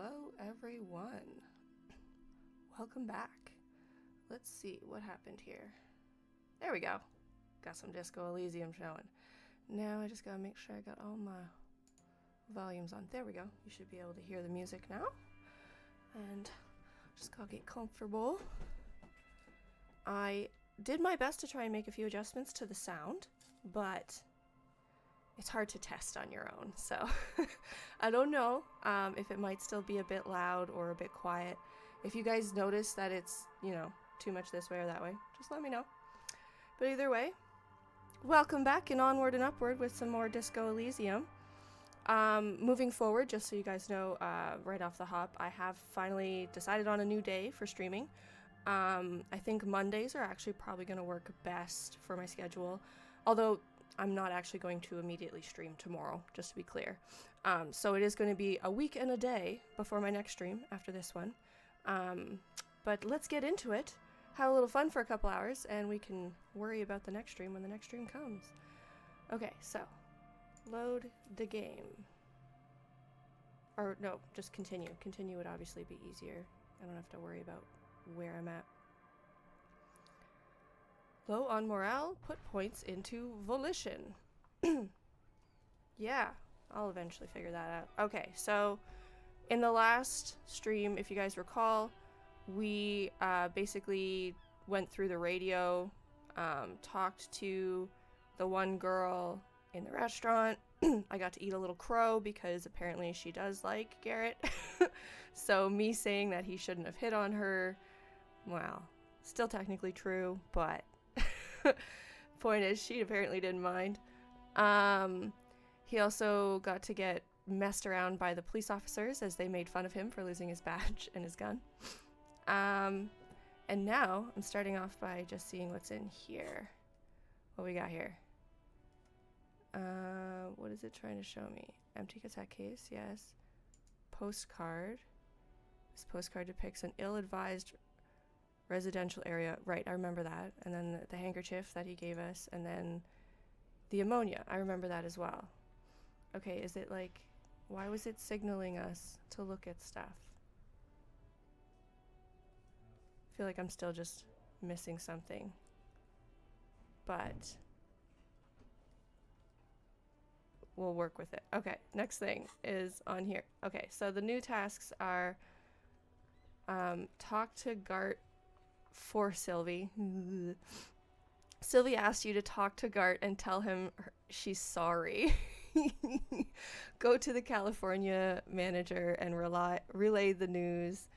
Hello, everyone. Welcome back. Let's see what happened here. There we go. Got some Disco Elysium showing. Now I just gotta make sure I got all my volumes on. There we go. You should be able to hear the music now. And just gotta get comfortable. I did my best to try and make a few adjustments to the sound, but it's hard to test on your own. So I don't know if it might still be a bit loud or a bit quiet. If you guys notice that it's, too much this way or that way, just let me know. But either way, welcome back and onward and upward with some more Disco Elysium. Moving forward, just so you guys know, right off the hop, I have finally decided on a new day for streaming. I think Mondays are actually probably going to work best for my schedule, although I'm not actually going to immediately stream tomorrow, just to be clear. So it is going to be a week and a day before my next stream after this one. But let's get into it, have a little fun for a couple hours, and we can worry about the next stream when the next stream comes. Okay, so load the game. Or no, just continue. Continue would obviously be easier. I don't have to worry about where I'm at. Low on morale, put points into volition. Yeah, I'll eventually figure that out. Okay, so in the last stream, if you guys recall, we basically went through the radio, talked to the one girl in the restaurant. I got to eat a little crow because apparently she does like Garrett. So me saying that he shouldn't have hit on her, well, still technically true, but point is, she apparently didn't mind. He also got to get messed around by the police officers as they made fun of him for losing his badge and his gun. And now I'm starting off by just seeing what's in here. What we got here? What is it trying to show me? Empty cassette case, yes. Postcard. This postcard depicts an ill-advised residential area. Right, I remember that. And then the handkerchief that he gave us. And then the ammonia. I remember that as well. Okay, is it like... Why was it signaling us to look at stuff? I feel like I'm still just missing something. But... we'll work with it. Okay, next thing is on here. Okay, so the new tasks are... talk to Gart for Sylvie. Sylvie asked you to talk to Gart and tell him she's sorry. Go to the California manager and relay the news.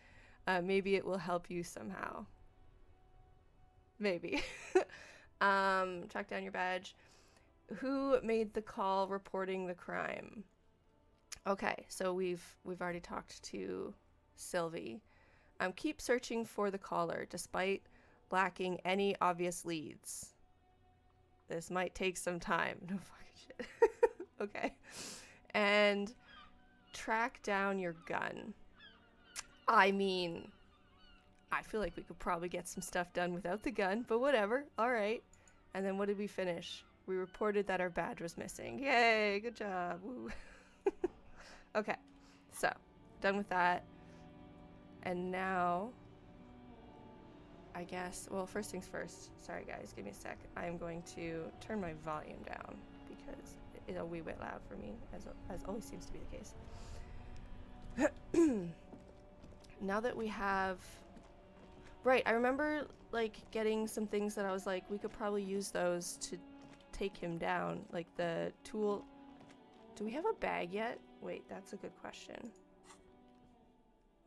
Maybe it will help you somehow. Maybe. Track down your badge. Who made the call reporting the crime? Okay, so we've already talked to Sylvie. Keep searching for the caller, despite lacking any obvious leads. This might take some time. No fucking shit. Okay. And track down your gun. I mean, I feel like we could probably get some stuff done without the gun, but whatever. All right. And then what did we finish? We reported that our badge was missing. Yay, good job. Woo. Okay, so done with that. And now, I guess, well, first things first. Sorry, guys, give me a sec. I'm going to turn my volume down because it's a wee bit loud for me, as always seems to be the case. Now that we have... Right, I remember, like, getting some things that I was like, we could probably use those to take him down. Like the tool... Do we have a bag yet? Wait, that's a good question.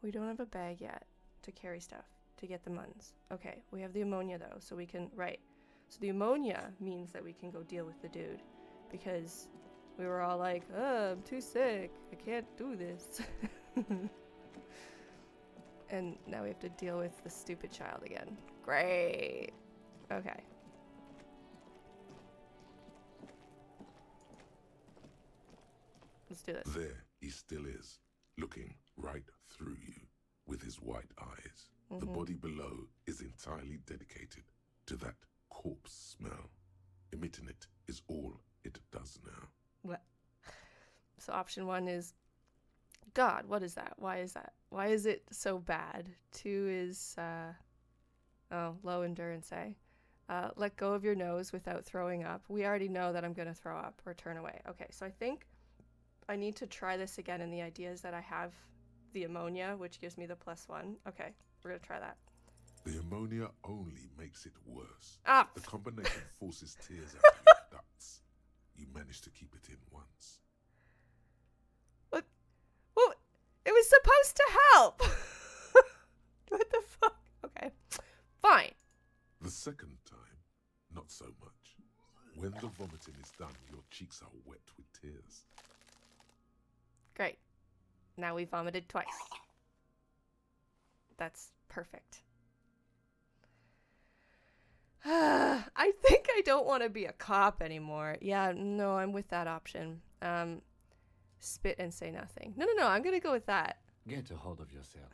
We don't have a bag yet to carry stuff, to get the muns. Okay, we have the ammonia though, so we can... Right. So the ammonia means that we can go deal with the dude. Because we were all like, oh, I'm too sick. I can't do this. And now we have to deal with the stupid child again. Great. Okay. Let's do this. There he still is, looking right through you with his white eyes. The body below is entirely dedicated to that corpse smell. Emitting it is all it does now. What? So option one is God, what is that? Why is that? Why is it so bad? 2 is, low endurance, eh? Let go of your nose without throwing up. We already know that I'm going to throw up or turn away. Okay, so I think I need to try this again, and the idea is that I have the ammonia, which gives me the +1. Okay, we're going to try that. The ammonia only makes it worse. Ah! The combination forces tears out of your ducts. You managed to keep it in once. What? Well, it was supposed to help! What the fuck? Okay, fine. The second time, not so much. When the vomiting is done, your cheeks are wet with tears. Great. Now we vomited twice. That's perfect. I think I don't want to be a cop anymore. Yeah, no, I'm with that option. Spit and say nothing. No, I'm gonna go with that. Get a hold of yourself.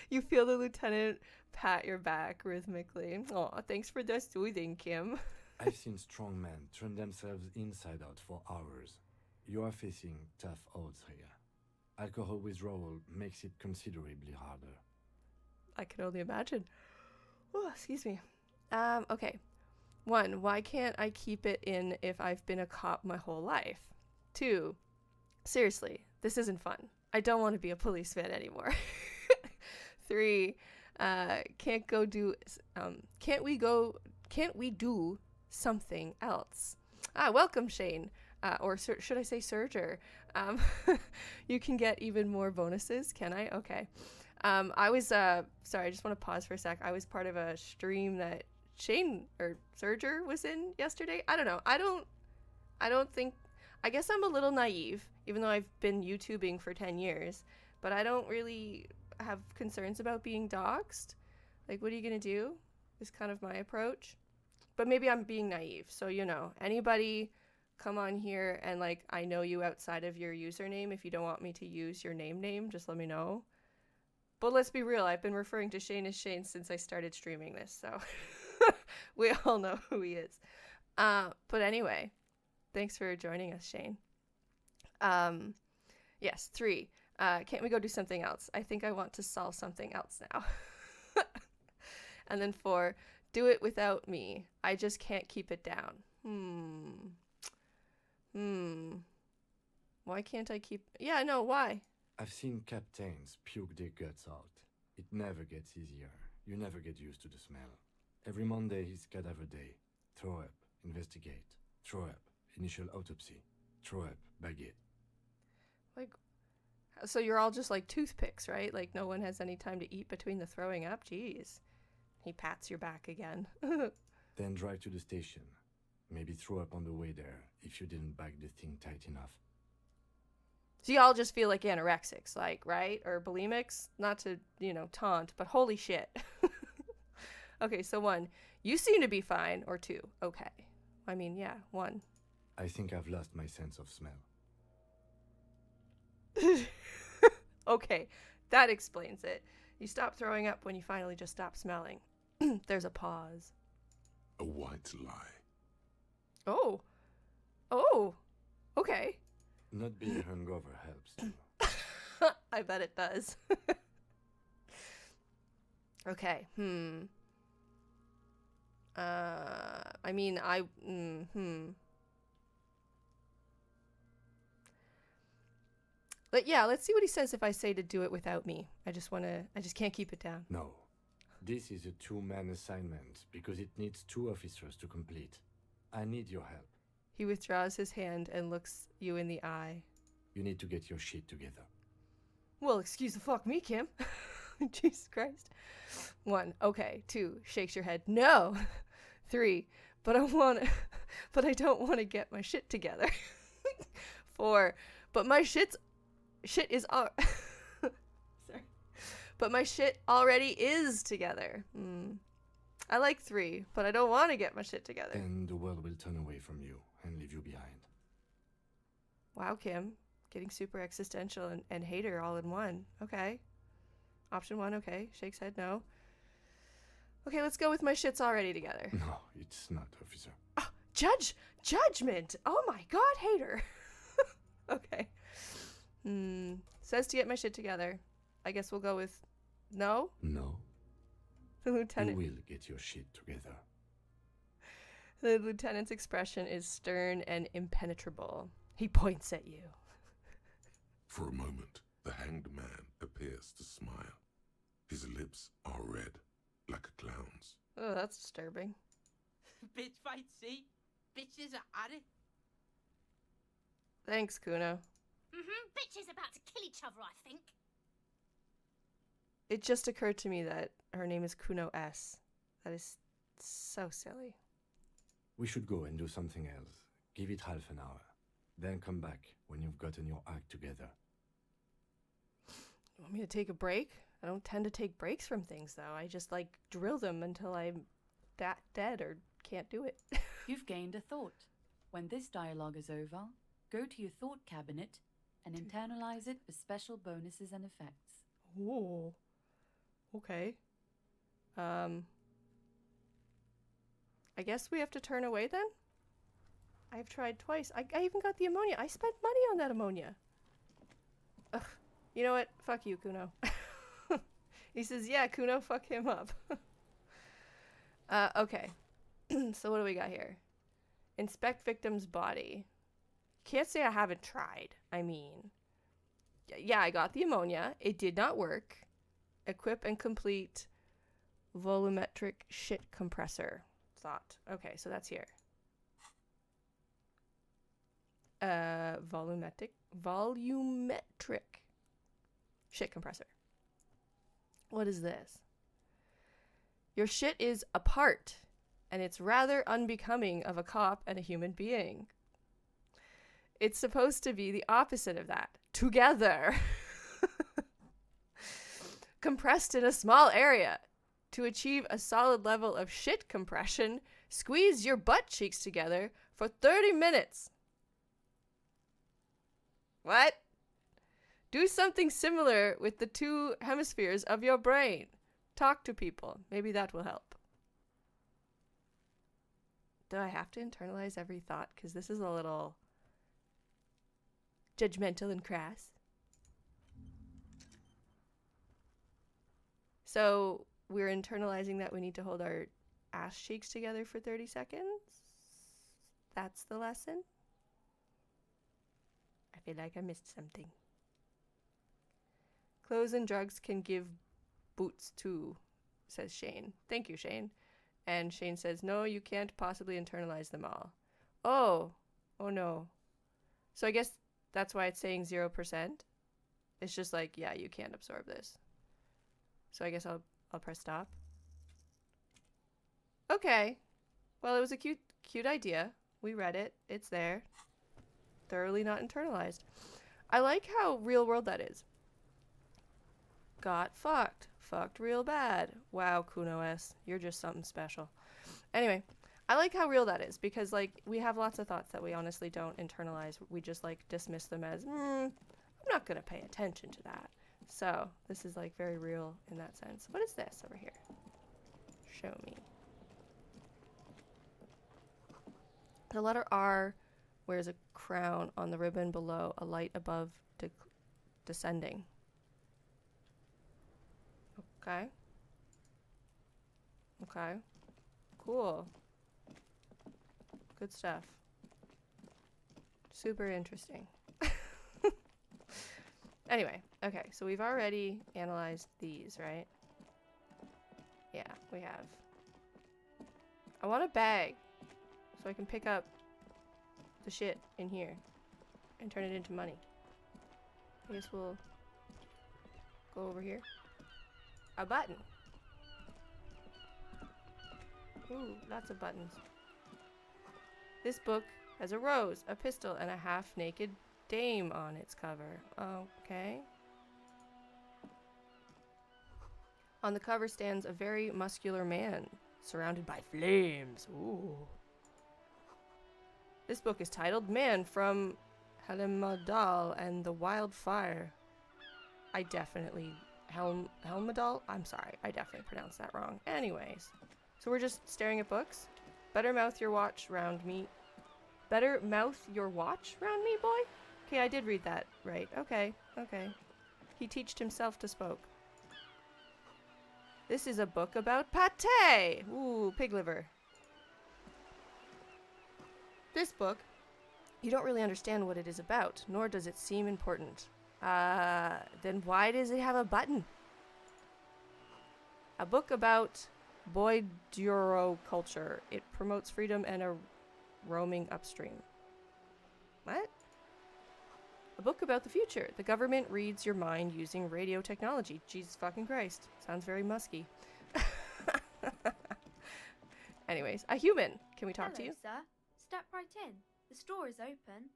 You feel the lieutenant pat your back rhythmically. Aw, thanks for the soothing, Kim. I've seen strong men turn themselves inside out for hours. You are facing tough odds here. Alcohol withdrawal makes it considerably harder. I can only imagine. Oh, excuse me. Okay. 1, why can't I keep it in if I've been a cop my whole life? 2, seriously, this isn't fun. I don't want to be a policeman anymore. 3, can't we do something else? Welcome, Shane. Or should I say Serger? You can get even more bonuses, can I? Okay. I was, sorry, I just want to pause for a sec. I was part of a stream that Shane or Serger was in yesterday. I don't know. I don't think, I guess I'm a little naive, even though I've been YouTubing for 10 years, but I don't really have concerns about being doxxed. Like, what are you going to do? Is kind of my approach. But maybe I'm being naive. So, anybody come on here and, like, I know you outside of your username. If you don't want me to use your name, just let me know. But let's be real, I've been referring to Shane as Shane since I started streaming this, so we all know who he is. But anyway, thanks for joining us, Shane. Yes, 3, can't we go do something else? I think I want to solve something else now. And then 4, do it without me. I just can't keep it down. Why can't I keep... Yeah, no, why? I've seen captains puke their guts out. It never gets easier. You never get used to the smell. Every Monday is cadaver day. Throw up, investigate. Throw up, initial autopsy. Throw up, baguette. Like, so you're all just like toothpicks, right? Like no one has any time to eat between the throwing up? Jeez. He pats your back again. Then drive to the station. Maybe throw up on the way there if you didn't bag the thing tight enough. So y'all just feel like anorexics, like, right? Or bulimics? Not to, taunt, but holy shit. Okay, so 1, you seem to be fine, or 2, okay. I mean, yeah, 1. I think I've lost my sense of smell. Okay, that explains it. You stop throwing up when you finally just stop smelling. There's a pause. A white lie. Oh, okay. Not being hungover helps too. I bet it does. Okay, I mean, let's see what he says if I say to do it without me. I just can't keep it down. No. This is a 2-man assignment because it needs 2 officers to complete. I need your help. He withdraws his hand and looks you in the eye. You need to get your shit together. Well, excuse the fuck me, Kim. Jesus Christ. 1, okay. 2, shakes your head. No. 3, but I don't want to get my shit together. 4, but my shit is sorry. But my shit already is together. I like 3, but I don't want to get my shit together. Then the world will turn away from you and leave you behind. Wow, Kim. Getting super existential and hater all in one. Okay. Option 1, okay. Shakes head, no. Okay, let's go with my shit's already together. No, it's not, officer. Oh, judgment! Oh my god, hater! Okay. Says to get my shit together. I guess we'll go with no. No, The you lieutenant. will get your shit together. The lieutenant's expression is stern and impenetrable. He points at you. For a moment, the hanged man appears to smile. His lips are red, like a clown's. Oh, that's disturbing. Bitch fight, see? Bitches are at it. Thanks, Kuno. Bitches about to kill each other, I think. It just occurred to me that her name is Kuno S. That is so silly. We should go and do something else. Give it half an hour. Then come back when you've gotten your act together. You want me to take a break? I don't tend to take breaks from things, though. I just, like, drill them until I'm dead or can't do it. You've gained a thought. When this dialogue is over, go to your thought cabinet and internalize it with special bonuses and effects. Ooh. Okay. I guess we have to turn away then? I've tried twice. I even got the ammonia. I spent money on that ammonia. Ugh. You know what? Fuck you, Kuno. He says, yeah, Kuno, fuck him up. Okay. So what do we got here? Inspect victim's body. Can't say I haven't tried. I mean, yeah, I got the ammonia. It did not work. Equip and complete volumetric shit compressor. Thought. Okay, so that's here. Volumetric shit compressor. What is this? Your shit is apart, and it's rather unbecoming of a cop and a human being. It's supposed to be the opposite of that. Together. Compressed in a small area. To achieve a solid level of shit compression, squeeze your butt cheeks together for 30 minutes. What? Do something similar with the two hemispheres of your brain. Talk to people. Maybe that will help. Do I have to internalize every thought? Because this is a little judgmental and crass. So we're internalizing that we need to hold our ass cheeks together for 30 seconds? That's the lesson? I feel like I missed something. Clothes and drugs can give boots too, says Shane. Thank you, Shane. And Shane says, no, you can't possibly internalize them all. Oh no. So I guess that's why it's saying 0%. It's just like, yeah, you can't absorb this. So I guess I'll press stop. Okay. Well, it was a cute idea. We read it. It's there. Thoroughly not internalized. I like how real world that is. Got fucked. Fucked real bad. Wow, Kuno S. You're just something special. Anyway, I like how real that is because, like, we have lots of thoughts that we honestly don't internalize. We just, like, dismiss them as, I'm not going to pay attention to that. So, this is, like, very real in that sense. What is this over here? Show me. The letter R wears a crown on the ribbon below, a light above descending. Okay. Okay. Cool. Good stuff. Super interesting. Anyway, okay, so we've already analyzed these, right? Yeah, we have. I want a bag so I can pick up the shit in here and turn it into money. I guess we'll go over here. A button. Ooh, lots of buttons. This book has a rose, a pistol, and a half-naked dame on its cover. Okay. On the cover stands a very muscular man, surrounded by flames. Ooh. This book is titled Man from Helmadal and the Wildfire. I definitely... Helmadal? I'm sorry, I definitely pronounced that wrong. Anyways. So we're just staring at books? Better mouth your watch round me. Better mouth your watch round me, boy? Okay, I did read that right. Okay, okay. He teached himself to spoke. This is a book about pate! Ooh, pig liver. This book, you don't really understand what it is about, nor does it seem important. Then why does it have a button? A book about Boyduro culture. It promotes freedom and a roaming upstream. What? A book about the future. The government reads your mind using radio technology. Jesus fucking Christ. Sounds very musky. Anyways, a human. Can we talk to you? Sir. Step right in. The store is open.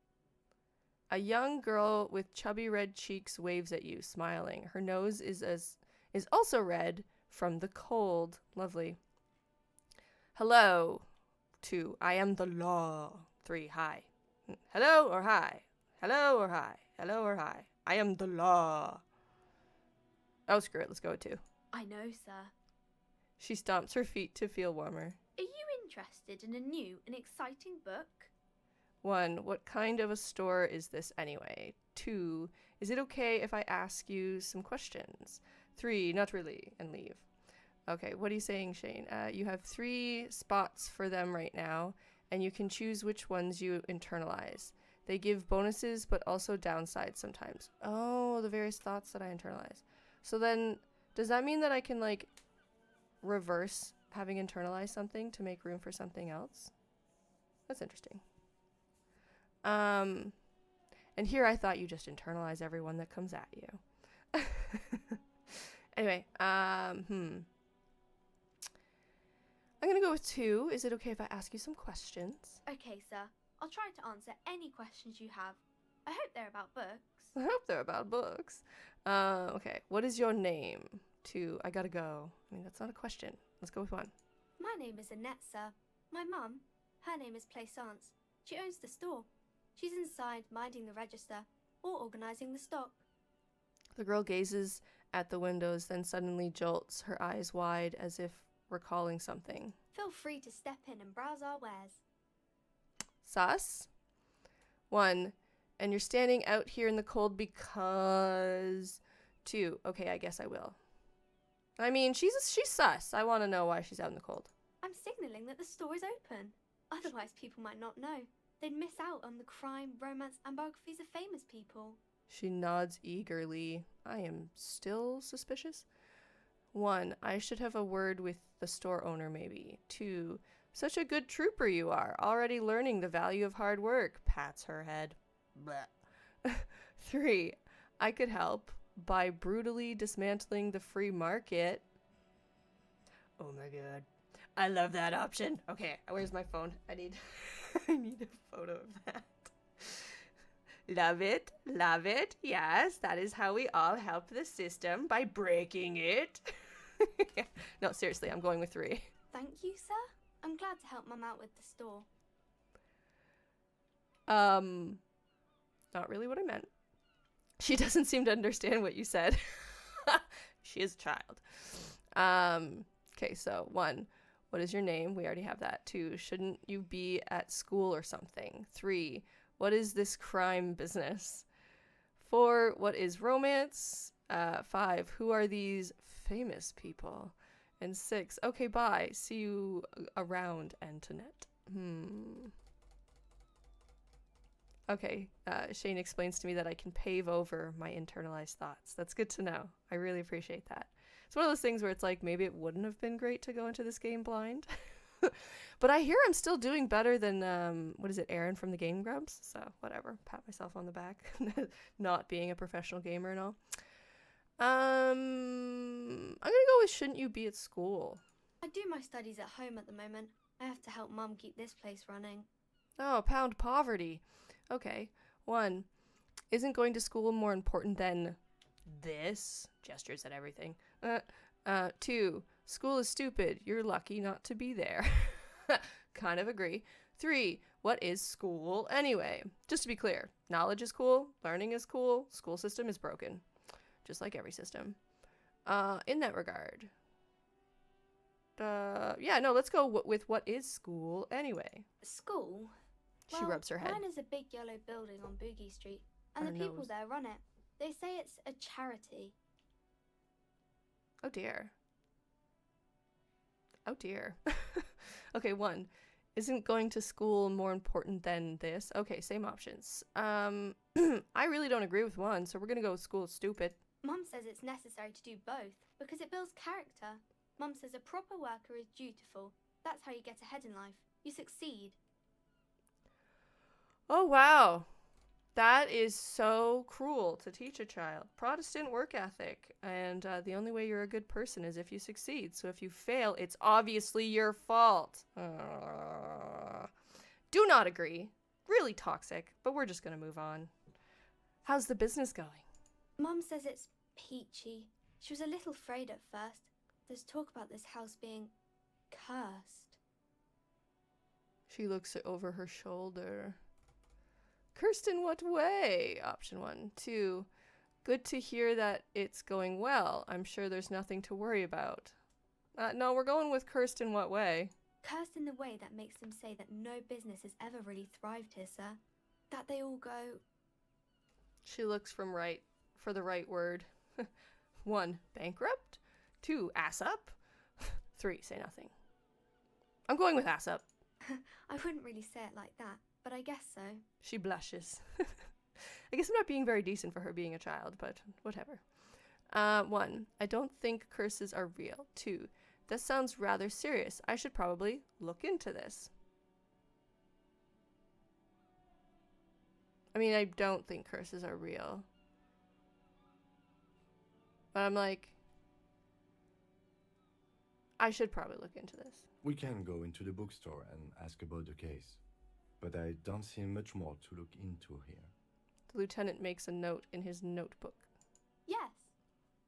A young girl with chubby red cheeks waves at you, smiling. Her nose is also red from the cold. Lovely. Hello. 2. I am the law. 3. Hi. Hello or hi. Hello or hi. Hello or hi. I am the law. Oh, screw it. Let's go with 2. I know, sir. She stomps her feet to feel warmer. Are you interested in a new and exciting book? 1. What kind of a store is this anyway? 2. Is it okay if I ask you some questions? 3. Not really, and leave. Okay, what are you saying, Shane? You have 3 spots for them right now, and you can choose which ones you internalize. They give bonuses, but also downsides sometimes. Oh, the various thoughts that I internalize. So then, does that mean that I can, like, reverse having internalized something to make room for something else? That's interesting. And here I thought you just internalize everyone that comes at you. Anyway, I'm gonna go with 2. Is it okay if I ask you some questions? Okay, sir. I'll try to answer any questions you have. I hope they're about books. I hope they're about books. Okay, what is your name? 2. I gotta go. I mean, that's not a question. Let's go with 1. My name is Annette, sir. My mum, her name is Plaisance. She owns the store. She's inside minding the register or organising the stock. The girl gazes at the windows, then suddenly jolts, her eyes wide as if recalling something. Feel free to step in and browse our wares. Sus? 1. And you're standing out here in the cold because... 2. Okay, I guess I will. I mean, she's sus. I want to know why she's out in the cold. I'm signalling that the store is open. Otherwise, people might not know. They'd miss out on the crime, romance, and biographies of famous people. She nods eagerly. I am still suspicious. 1. I should have a word with the store owner, maybe. 2. Such a good trooper you are, already learning the value of hard work. Pats her head. Blech. 3. I could help by brutally dismantling the free market. Oh my god. I love that option. Okay, where's my phone? I need I need a photo of that. Love it. Love it. Yes, that is how we all help the system, by breaking it. No, seriously, I'm going with 3. Thank you, sir. I'm glad to help Mum out with the store. Not really what I meant. She doesn't seem to understand what you said. She is a child. Okay, so 1, what is your name? We already have that. 2, shouldn't you be at school or something? 3, what is this crime business? 4, what is romance? 5, who are these famous people? And 6, okay, bye. See you around, Antoinette. Okay, Shane explains to me that I can pave over my internalized thoughts. That's good to know. I really appreciate that. It's one of those things where it's like, maybe it wouldn't have been great to go into this game blind. But I hear I'm still doing better than, what is it, Aaron from the Game Grumps? So, whatever. Pat myself on the back. Not being a professional gamer and all. I'm gonna go with shouldn't you be at school? I do my studies at home at the moment. I have to help Mum keep this place running. Oh, pound poverty. Okay. 1, isn't going to school more important than this? Gestures at everything. 2, school is stupid. You're lucky not to be there. Kind of agree. 3, what is school anyway? Just to be clear, knowledge is cool, learning is cool, school system is broken. Just like every system. In that regard. Yeah, no, let's go with what is school anyway. School? She rubs her head. Mine is a big yellow building on Boogie Street. And Or the people knows. there run it. They say it's a charity. Oh dear. Oh dear. Okay, 1. Isn't going to school more important than this? Okay, same options. I really don't agree with 1, so we're gonna go with school is stupid. Mum says it's necessary to do both because it builds character. Mum says a proper worker is dutiful. That's how you get ahead in life. You succeed. Oh wow. That is so cruel to teach a child. Protestant work ethic. And the only way you're a good person is if you succeed. So if you fail, it's obviously your fault. Do not agree. Really toxic, but we're just going to move on. How's the business going? Mum says it's peachy. She was a little afraid at first. There's talk about this house being cursed. She looks over her shoulder. Cursed in what way? Option 1. 2. Good to hear that it's going well. I'm sure there's nothing to worry about. No, we're going with cursed in what way? Cursed in the way that makes them say that no business has ever really thrived here, sir. That they all go... She looks for the right word. 1. Bankrupt. 2. Ass up. 3. Say nothing. I'm going with ass up. I wouldn't really say it like that, but I guess so. She blushes. I guess I'm not being very decent for her being a child, but whatever. 1. I don't think curses are real. 2. This sounds rather serious. I should probably look into this. I mean, I don't think curses are real. But I'm like, I should probably look into this. We can go into the bookstore and ask about the case, but I don't see much more to look into here. The lieutenant makes a note in his notebook. Yes.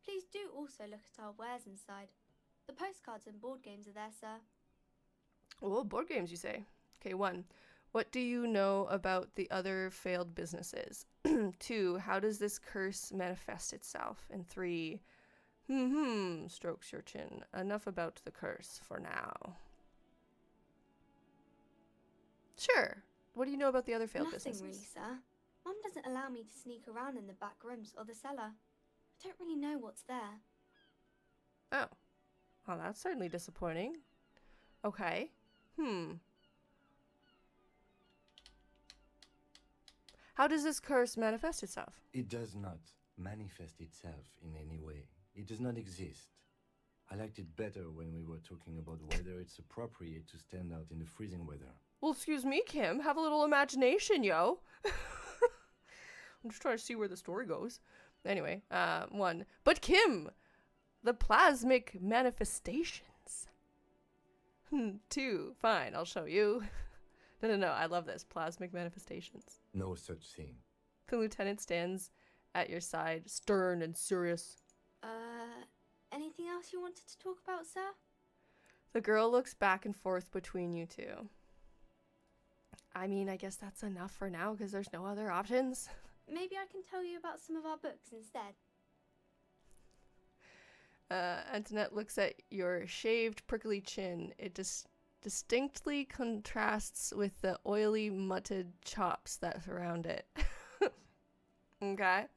Please do also look at our wares inside. The postcards and board games are there, sir. Oh, board games, you say? Okay, 1. What do you know about the other failed businesses? 2. How does this curse manifest itself? And 3. Strokes your chin. Enough about the curse for now. Sure. What do you know about the other failed businesses? Nothing really, sir. Mum doesn't allow me to sneak around in the back rooms or the cellar. I don't really know what's there. Oh. Well, that's certainly disappointing. Okay. How does this curse manifest itself? It does not manifest itself in any way. It does not exist. I liked it better when we were talking about whether it's appropriate to stand out in the freezing weather. Well, excuse me, Kim. Have a little imagination, yo. I'm just trying to see where the story goes. Anyway, 1. But Kim, the plasmic manifestations. 2. Fine, I'll show you. No. I love this. Plasmic manifestations. No such thing. The lieutenant stands at your side, stern and serious. Anything else you wanted to talk about, sir? The girl looks back and forth between you two. I mean, I guess that's enough for now because there's no other options. Maybe I can tell you about some of our books instead. Antoinette looks at your shaved, prickly chin. It distinctly contrasts with the oily, mutted chops that surround it. Okay.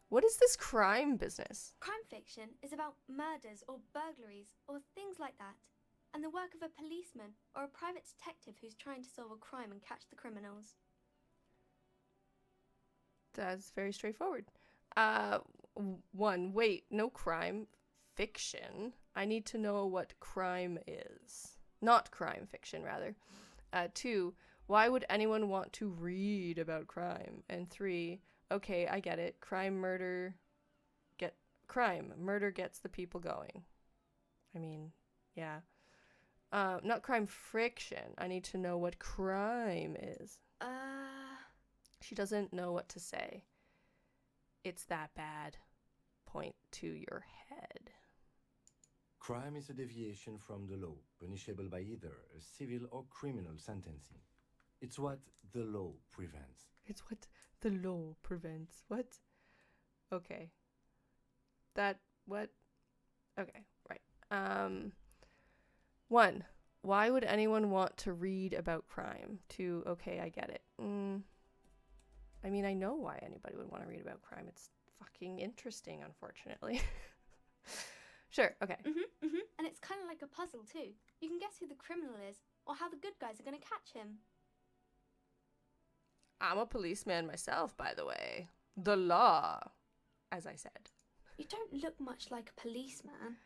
What is this crime business? Crime fiction is about murders or burglaries or things like that, and the work of a policeman or a private detective who's trying to solve a crime and catch the criminals. That's very straightforward. 1. Wait, no crime. Fiction. I need to know what crime is. Not crime fiction, rather. 2. Why would anyone want to read about crime? And 3. Okay, I get it. Murder gets the people going. I mean, yeah. Not crime friction. I need to know what crime is. She doesn't know what to say. It's that bad. Point to your head. Crime is a deviation from the law, punishable by either a civil or criminal sentencing. It's what the law prevents. It's what the law prevents. What? Okay. What? Okay, right. 1. Why would anyone want to read about crime? 2, okay, I get it. I mean, I know why anybody would want to read about crime. It's fucking interesting, unfortunately. Sure, okay. And it's kind of like a puzzle too. You can guess who the criminal is or how the good guys are going to catch him. I'm a policeman myself, by the way. The law, as I said. You don't look much like a policeman.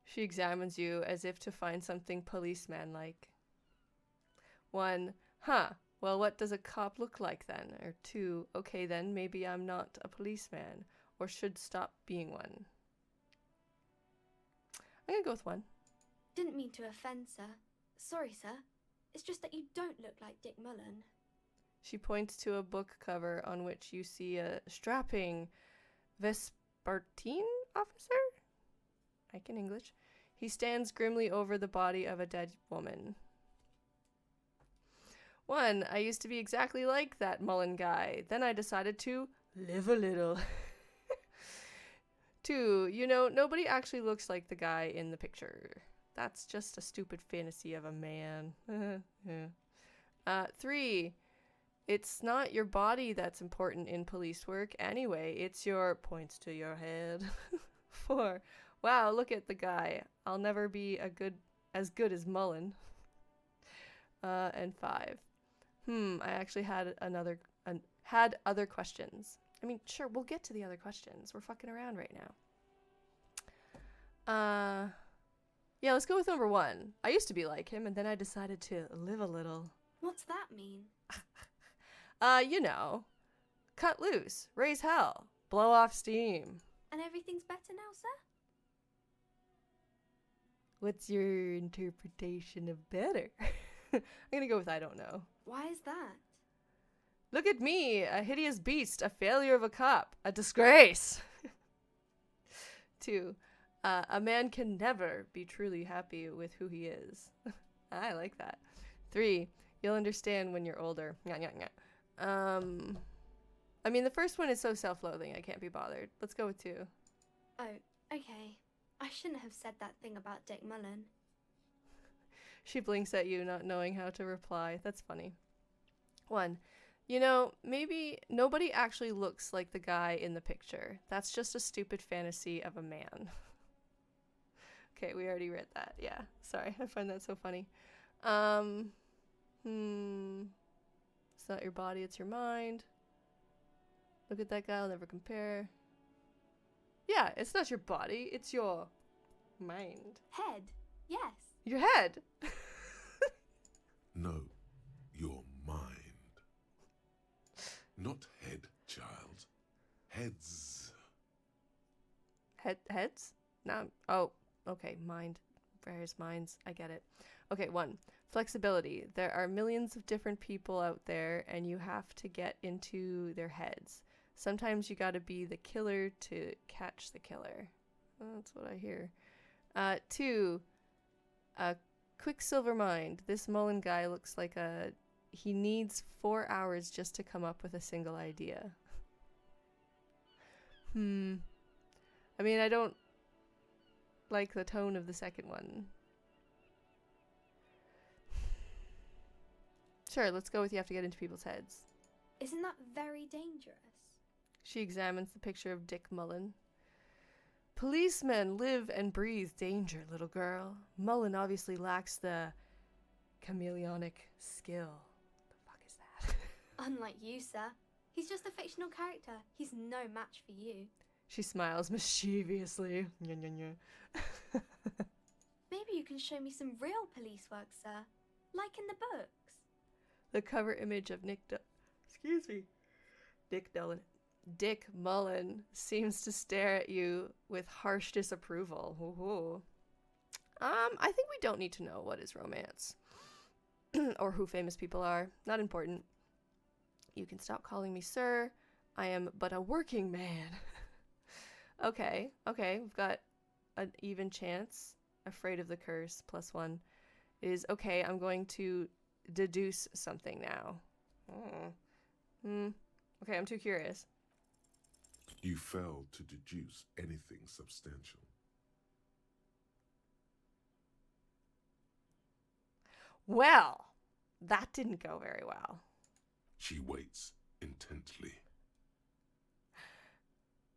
She examines you as if to find something policeman-like. 1, huh, well, what does a cop look like then? Or 2, okay then, maybe I'm not a policeman, or should stop being one. I'm gonna go with 1. Didn't mean to offend, sir. Sorry, sir. It's just that you don't look like Dick Mullen. She points to a book cover on which you see a strapping Vespertine officer? I can English. He stands grimly over the body of a dead woman. 1, I used to be exactly like that Mullen guy. Then I decided to live a little. 2, you know, nobody actually looks like the guy in the picture. That's just a stupid fantasy of a man. 3, it's not your body that's important in police work anyway. It's your points to your head. 4, wow, look at the guy. I'll never be as good as Mullen. And 5, I actually had other questions. I mean, sure, we'll get to the other questions. We're fucking around right now. Yeah, let's go with number 1. I used to be like him, and then I decided to live a little. What's that mean? You know, cut loose, raise hell, blow off steam. And everything's better now, sir? What's your interpretation of better? I'm gonna go with I don't know. Why is that? Look at me, a hideous beast, a failure of a cop, a disgrace. 2, a man can never be truly happy with who he is. I like that. 3, you'll understand when you're older. I mean, the first one is so self-loathing, I can't be bothered. Let's go with 2. Oh, okay. I shouldn't have said that thing about Dick Mullen. She blinks at you, not knowing how to reply. That's funny. 1, you know, maybe nobody actually looks like the guy in the picture. That's just a stupid fantasy of a man. Okay, we already read that. Yeah, sorry. I find that so funny. It's not your body, it's your mind. Look at that guy, I'll never compare. Yeah, it's not your body, it's your mind. Head? Yes. Your head! No, your mind. Not head, child. Heads. Heads? No. Oh, okay, mind. Various minds. I get it. Okay, 1. Flexibility. There are millions of different people out there, and you have to get into their heads. Sometimes you gotta be the killer to catch the killer. That's what I hear. 2, a Quicksilver mind. This Mullen guy looks like he needs 4 hours just to come up with a single idea. I mean, I don't like the tone of the second one. Sure, let's go with you have to get into people's heads. Isn't that very dangerous? She examines the picture of Dick Mullen. Policemen live and breathe danger, little girl. Mullen obviously lacks the chameleonic skill. The fuck is that? Unlike you, sir. He's just a fictional character. He's no match for you. She smiles mischievously. Maybe you can show me some real police work, sir. Like in the books. The cover image of Dick Mullen seems to stare at you with harsh disapproval. Ooh. I think we don't need to know what is romance. Or who famous people are. Not important. You can stop calling me sir. I am but a working man. Okay, we've got an even chance. Afraid of the curse, +1. It is okay, I'm going to deduce something now. Okay, I'm too curious. You failed to deduce anything substantial. Well, that didn't go very well. She waits intently.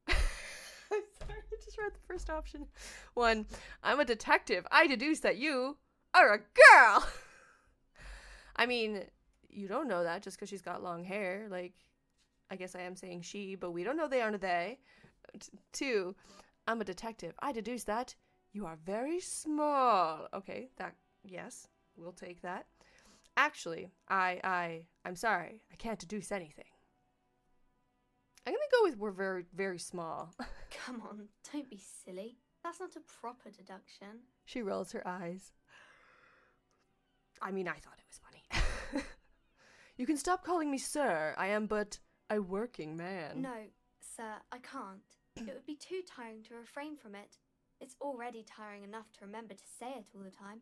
I'm sorry, I just read the first option. 1. I'm a detective. I deduce that you are a girl. I mean, you don't know that just because she's got long hair. Like, I guess I am saying she, but we don't know they aren't a they. 2. I'm a detective. I deduce that you are very small. Okay, yes, we'll take that. Actually, I'm sorry. I can't deduce anything. I'm gonna go with we're very, very small. Come on, don't be silly. That's not a proper deduction. She rolls her eyes. I mean, I thought it was funny. You can stop calling me sir. I am but a working man. No, sir, I can't. It would be too tiring to refrain from it. It's already tiring enough to remember to say it all the time.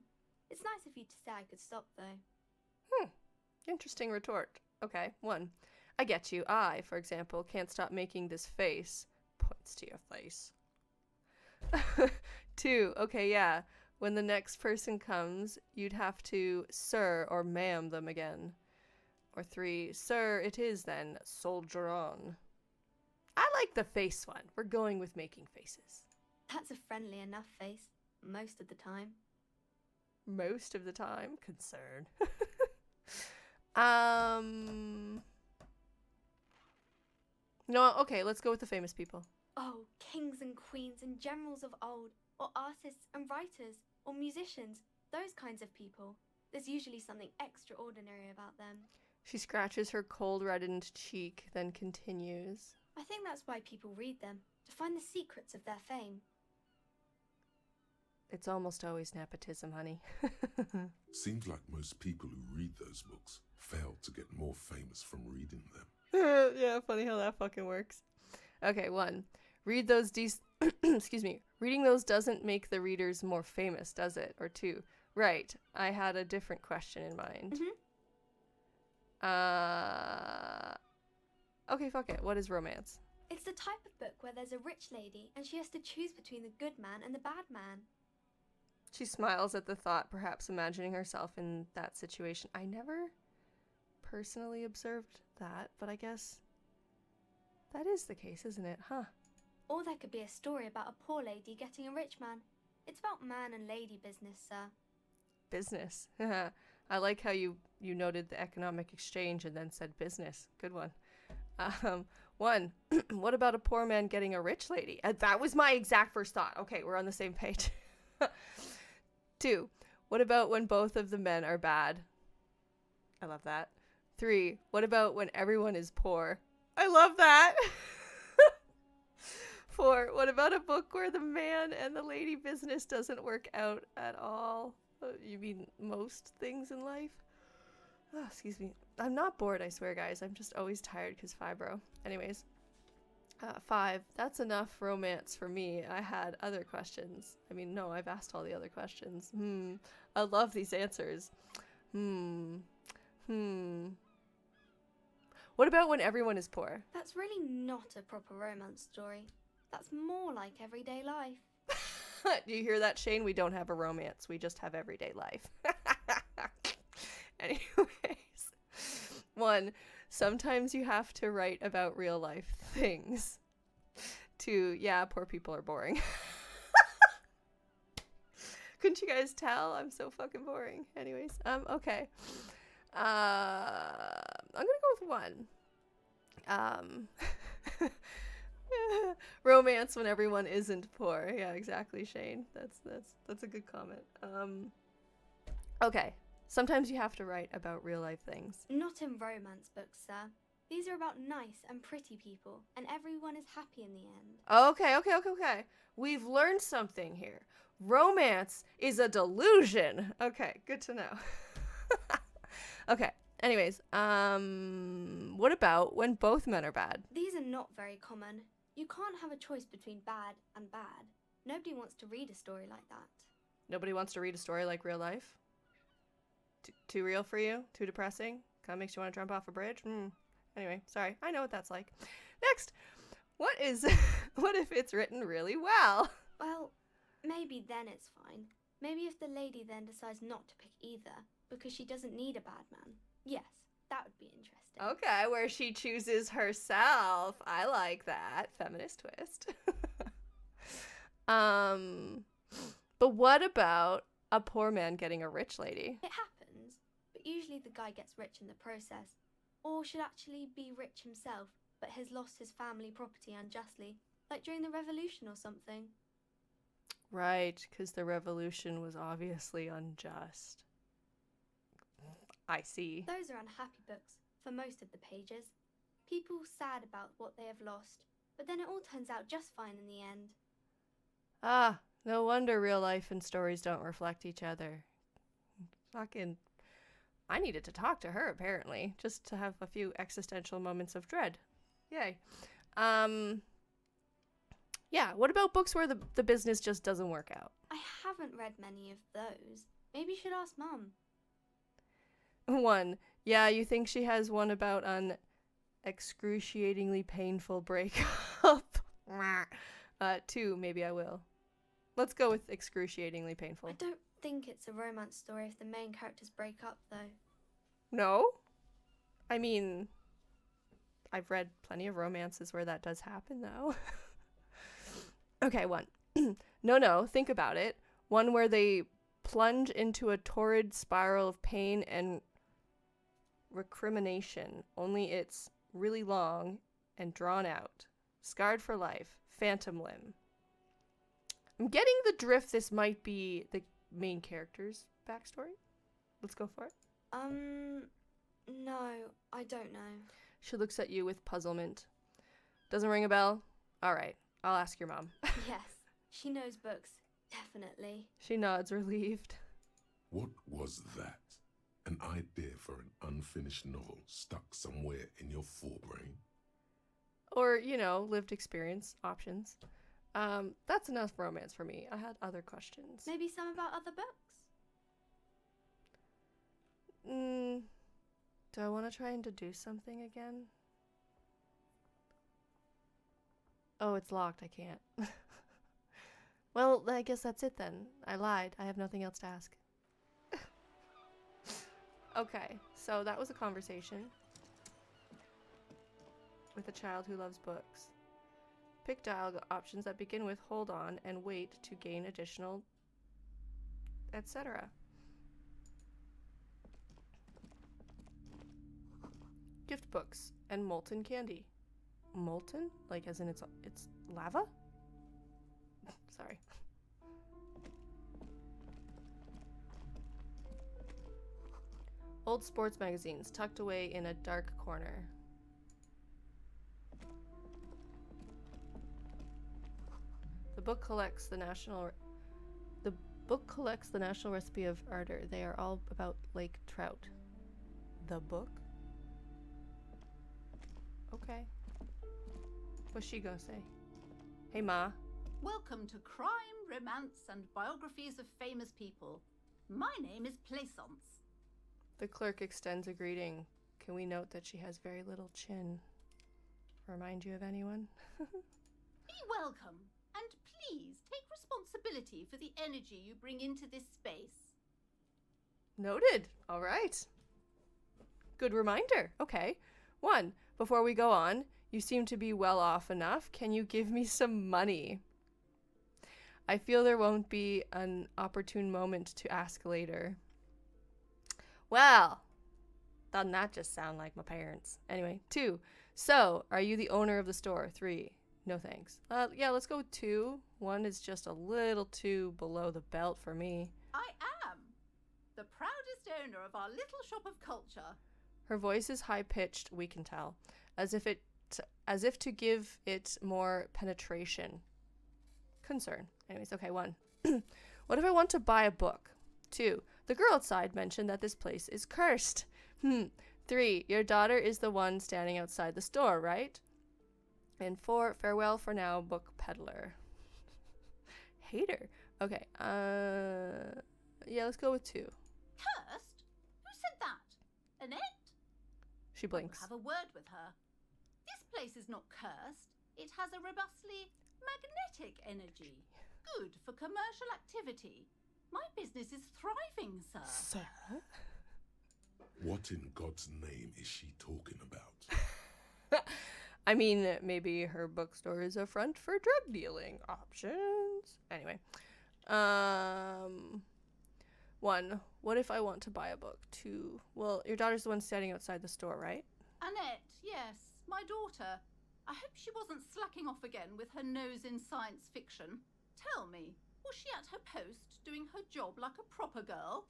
It's nice of you to say I could stop, though. Interesting retort. Okay, 1. I get you. I, for example, can't stop making this face. Points to your face. 2. Okay, yeah. When the next person comes, you'd have to sir or ma'am them again. Or 3. Sir, it is then. Soldier on. I like the face one. We're going with making faces. That's a friendly enough face, most of the time. Most of the time. Concern. No, okay, let's go with the famous people. Oh, kings and queens and generals of old, or artists and writers, or musicians, those kinds of people. There's usually something extraordinary about them. She scratches her cold reddened cheek, then continues. I think that's why people read them, to find the secrets of their fame. It's almost always nepotism, honey. Seems like most people who read those books fail to get more famous from reading them. Yeah, funny how that fucking works. Okay, 1. Read those excuse me. Reading those doesn't make the readers more famous, does it? Or 2. Right. I had a different question in mind. Okay, fuck it. What is romance? It's the type of book where there's a rich lady and she has to choose between the good man and the bad man. She smiles at the thought, perhaps imagining herself in that situation. I never personally observed that, but I guess that is the case, isn't it? Huh. Or there could be a story about a poor lady getting a rich man. It's about man and lady business, sir. Business. I like how you noted the economic exchange and then said business. Good one. 1. What about a poor man getting a rich lady? That was my exact first thought. Okay, we're on the same page. 2. What about when both of the men are bad? I love that. 3. What about when everyone is poor? I love that. 4. What about a book where the man and the lady business doesn't work out at all? You mean most things in life? Oh, excuse me. I'm not bored, I swear, guys. I'm just always tired because fibro. Anyways. 5. That's enough romance for me. I had other questions. I mean, no, I've asked all the other questions. I love these answers. What about when everyone is poor? That's really not a proper romance story. That's more like everyday life. Do you hear that, Shane? We don't have a romance. We just have everyday life. Anyways. 1. Sometimes you have to write about real life things. 2. Yeah, poor people are boring. Couldn't you guys tell? I'm so fucking boring. Anyways, okay. I'm gonna go with 1. Romance when everyone isn't poor. Yeah, exactly, Shane. That's a good comment. Okay. Sometimes you have to write about real life things. Not in romance books, sir. These are about nice and pretty people, and everyone is happy in the end. Okay. We've learned something here. Romance is a delusion. Okay, good to know. Okay. Anyways, what about when both men are bad? These are not very common. You can't have a choice between bad and bad. Nobody wants to read a story like that. Nobody wants to read a story like real life? Too real for you? Too depressing? Kind of makes you want to jump off a bridge? Anyway, sorry. I know what that's like. Next, what if it's written really well? Well, maybe then it's fine. Maybe if the lady then decides not to pick either, because she doesn't need a bad man. Yes, that would be interesting. Okay, where she chooses herself. I like that. Feminist twist. But what about a poor man getting a rich lady? It happens, but usually the guy gets rich in the process. Or should actually be rich himself, but has lost his family property unjustly, like during the revolution or something. Right, because the revolution was obviously unjust. I see. Those are unhappy books, for most of the pages. People sad about what they have lost, but then it all turns out just fine in the end. Ah, no wonder real life and stories don't reflect each other. Fucking... I needed to talk to her, apparently, just to have a few existential moments of dread. Yay. Yeah, what about books where the business just doesn't work out? I haven't read many of those. Maybe you should ask Mum. 1. Yeah, you think she has one about an excruciatingly painful breakup. 2. Maybe I will. Let's go with excruciatingly painful. I don't think it's a romance story if the main characters break up, though. No? I mean, I've read plenty of romances where that does happen, though. Okay, 1. No, think about it. One where they plunge into a torrid spiral of pain and recrimination, only it's really long and drawn out. Scarred for life. Phantom limb. I'm getting the drift this might be the main character's backstory. Let's go for it. No, I don't know. She looks at you with puzzlement. Doesn't ring a bell? All right, I'll ask your mom. Yes, she knows books, definitely. She nods, relieved. What was that? An idea for an unfinished novel stuck somewhere in your forebrain? Or, lived experience options. That's enough romance for me. I had other questions. Maybe some about other books? Do I want to try and deduce something again? Oh, it's locked. I can't. Well, I guess that's it then. I lied. I have nothing else to ask. Okay, so that was a conversation with a child who loves books. Pick dialogue options that begin with hold on and wait to gain additional, etc. Gift books and molten candy. Molten? Like as in it's lava? Sorry. Old sports magazines tucked away in a dark corner. The book collects the national recipe of ardor. They are all about lake trout. The book? Okay. What's she gonna say? Hey, Ma. Welcome to Crime, Romance, and Biographies of Famous People. My name is Plaisance. The clerk extends a greeting. Can we note that she has very little chin? Remind you of anyone? Be welcome, and please take responsibility for the energy you bring into this space. Noted. All right. Good reminder. Okay. 1. Before we go on, you seem to be well off enough. Can you give me some money? I feel there won't be an opportune moment to ask later. Well, doesn't that just sound like my parents? Anyway, 2. So, are you the owner of the store? 3. No thanks. Yeah, let's go with 2. 1 is just a little too below the belt for me. I am the proudest owner of our little shop of culture. Her voice is high-pitched, we can tell, as if to give it more penetration. Concern. Anyways, okay, 1. What if I want to buy a book? 2. The girl outside mentioned that this place is cursed. 3. Your daughter is the one standing outside the store, right? And 4. Farewell for now, book peddler. Hater. Okay, yeah, let's go with 2. Cursed? Who said that? Annette? She blinks. I'll have a word with her. This place is not cursed. It has a robustly magnetic energy. Good for commercial activity. My business is thriving, sir. Sir? What in God's name is she talking about? I mean, maybe her bookstore is a front for drug dealing options. Anyway. 1. What if I want to buy a book? 2. Well, your daughter's the one standing outside the store, right? Annette, yes, my daughter. I hope she wasn't slacking off again with her nose in science fiction. Tell me, was she at her post doing her job like a proper girl?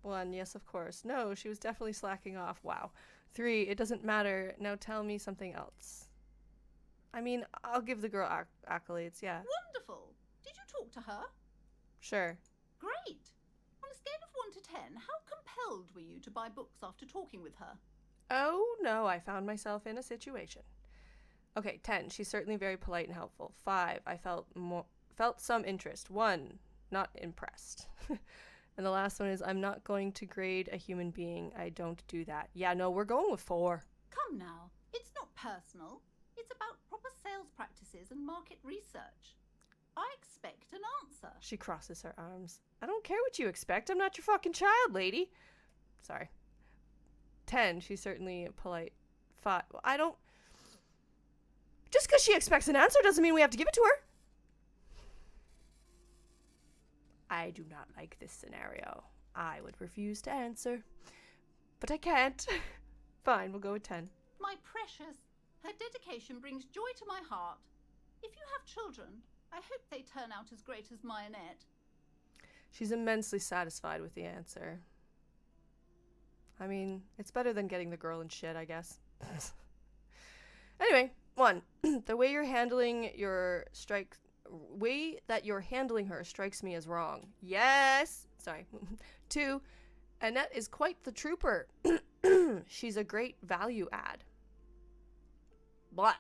1. Yes, of course. No, she was definitely slacking off. Wow. 3. It doesn't matter. Now tell me something else. I mean, I'll give the girl accolades, yeah. Wonderful. Did you talk to her? Sure. Great. On a scale of 1 to 10, how compelled were you to buy books after talking with her? Oh, no, I found myself in a situation. Okay, 10. She's certainly very polite and helpful. 5. I felt some interest. 1. Not impressed. And the last one is, I'm not going to grade a human being. I don't do that. Yeah, no, we're going with 4. Come now. It's not personal. It's about proper sales practices and market research. I expect an answer. She crosses her arms. I don't care what you expect. I'm not your fucking child, lady. Sorry. 10. She's certainly polite. 5. I don't... Just because she expects an answer doesn't mean we have to give it to her. I do not like this scenario. I would refuse to answer. But I can't. Fine, we'll go with 10. My precious, her dedication brings joy to my heart. If you have children, I hope they turn out as great as my Annette. She's immensely satisfied with the answer. I mean, it's better than getting the girl in shit, I guess. Anyway, 1. The way you're handling your way that you're handling her strikes me as wrong. Yes. Sorry. 2. Annette is quite the trooper. She's a great value add. Blah.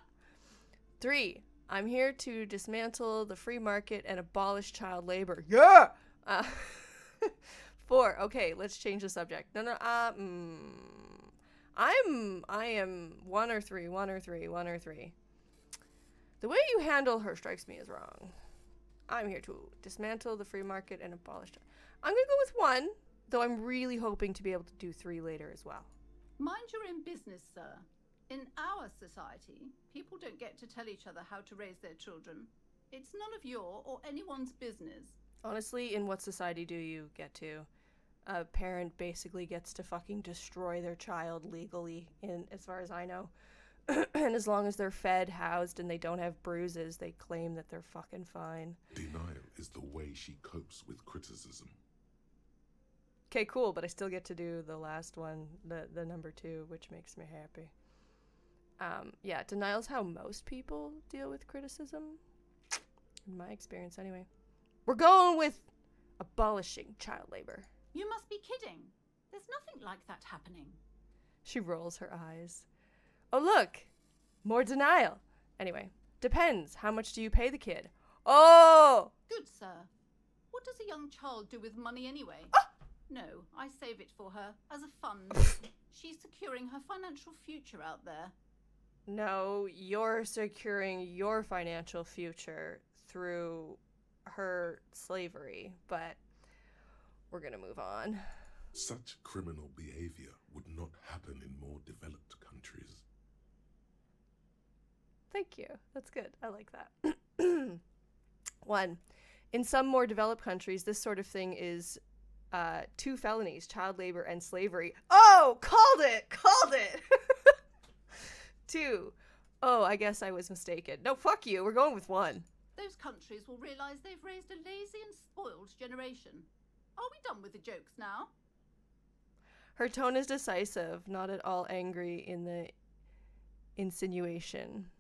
3. I'm here to dismantle the free market and abolish child labor. Yeah. 4. Okay, let's change the subject. No. I am 1 or 3. 1 or 3. 1 or 3. The way you handle her strikes me as wrong. I'm here to dismantle the free market and abolish. I'm going to go with 1, though I'm really hoping to be able to do 3 later as well. Mind your own business, sir. In our society, people don't get to tell each other how to raise their children. It's none of your or anyone's business. Honestly, in what society do you get to? A parent basically gets to fucking destroy their child legally, as far as I know. And as long as they're fed, housed, and they don't have bruises, they claim that they're fucking fine. Denial is the way she copes with criticism. Okay, cool, but I still get to do the last one, the number 2, which makes me happy. Yeah, denial's how most people deal with criticism. In my experience, anyway. We're going with abolishing child labor. You must be kidding. There's nothing like that happening. She rolls her eyes. Oh, look! More denial. Anyway, depends. How much do you pay the kid? Oh! Good, sir. What does a young child do with money anyway? Ah! No, I save it for her as a fund. She's securing her financial future out there. No, you're securing your financial future through her slavery, but we're gonna move on. Such criminal behavior would not happen in more developed countries. Thank you. That's good. I like that. 1. In some more developed countries, this sort of thing is 2 felonies, child labor and slavery. Oh, called it! Called it! 2. Oh, I guess I was mistaken. No, fuck you. We're going with 1. Those countries will realise they've raised a lazy and spoiled generation. Are we done with the jokes now? Her tone is decisive, not at all angry in the insinuation.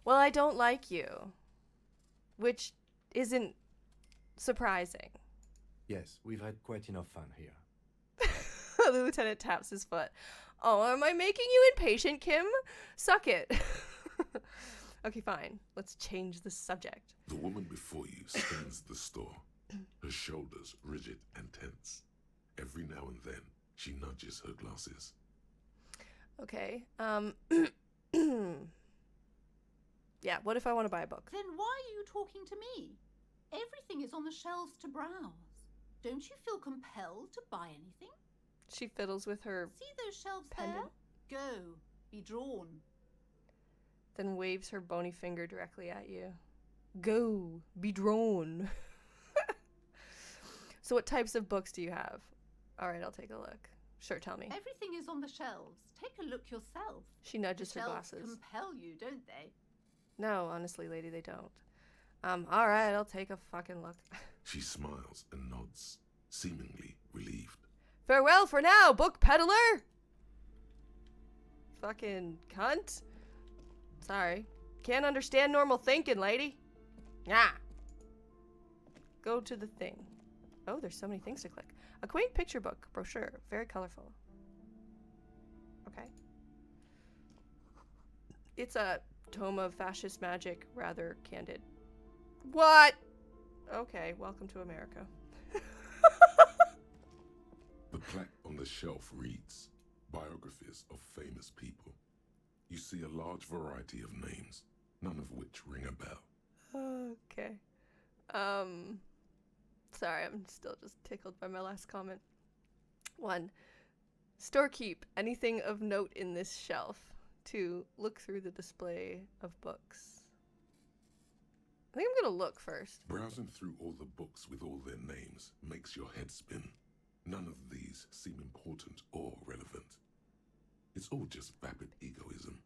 Well, I don't like you. Which isn't surprising. Yes, we've had quite enough fun here. The lieutenant taps his foot. Oh, am I making you impatient, Kim? Suck it. Okay, fine. Let's change the subject. The woman before you scans the store, her shoulders rigid and tense. Every now and then, she nudges her glasses. Okay, yeah, what if I want to buy a book? Then why are you talking to me? Everything is on the shelves to browse. Don't you feel compelled to buy anything? She fiddles with her, See those shelves pendant. there? Go. Be drawn. then waves her bony finger directly at you. Go, be drawn. So what types of books do you have? All right, I'll take a look. Sure, tell me. Everything is on the shelves. Take a look yourself. She nudges The her shelves glasses. compel you, don't they? No, honestly, lady, they don't. All right, I'll take a fucking look. She smiles and nods, seemingly relieved. Farewell for now, book peddler! Fucking cunt. Sorry. Can't understand normal thinking, lady. Yeah. Go to the thing. Oh, there's so many things to click. A quaint picture book, brochure, very colorful. Okay. It's a tome of fascist magic, rather candid. What? Okay, welcome to America. The plaque on the shelf reads, Biographies of Famous People. You see a large variety of names, none of which ring a bell. Okay. Sorry, I'm still just tickled by my last comment. 1. Storekeep. Anything of note in this shelf. 2. Look through the display of books. I think I'm gonna look first. Browsing through all the books with all their names makes your head spin. None of these seem important or relevant. It's all just vapid egoism.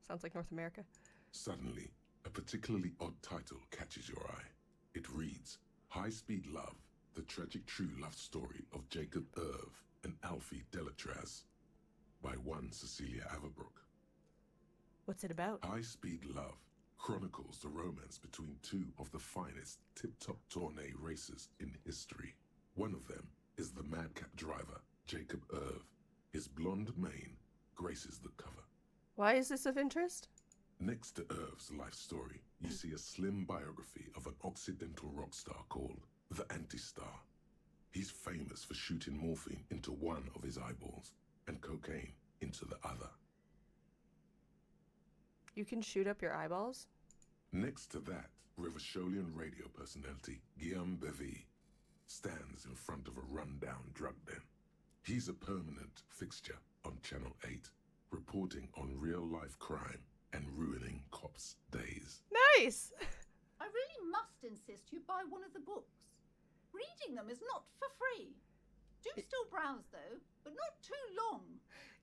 Sounds like North America. Suddenly, a particularly odd title catches your eye. It reads, High Speed Love, the tragic true love story of Jacob Irv and Alfie Delatraz, by one Cecilia Averbrook. What's it about? High Speed Love chronicles the romance between two of the finest tip-top tourney racers in history. One of them is the madcap driver, Jacob Irv. His blonde mane graces the cover. Why is this of interest? Next to Irv's life story, you see a slim biography of an Occidental rock star called the Anti-Star. He's famous for shooting morphine into one of his eyeballs and cocaine into the other. You can shoot up your eyeballs? Next to that, Revacholian radio personality Guillaume Bevy stands in front of a rundown drug den. He's a permanent fixture on Channel 8, reporting on real-life crime and ruining cops' days. Nice! I really must insist you buy one of the books. Reading them is not for free. Do still browse, though, but not too long.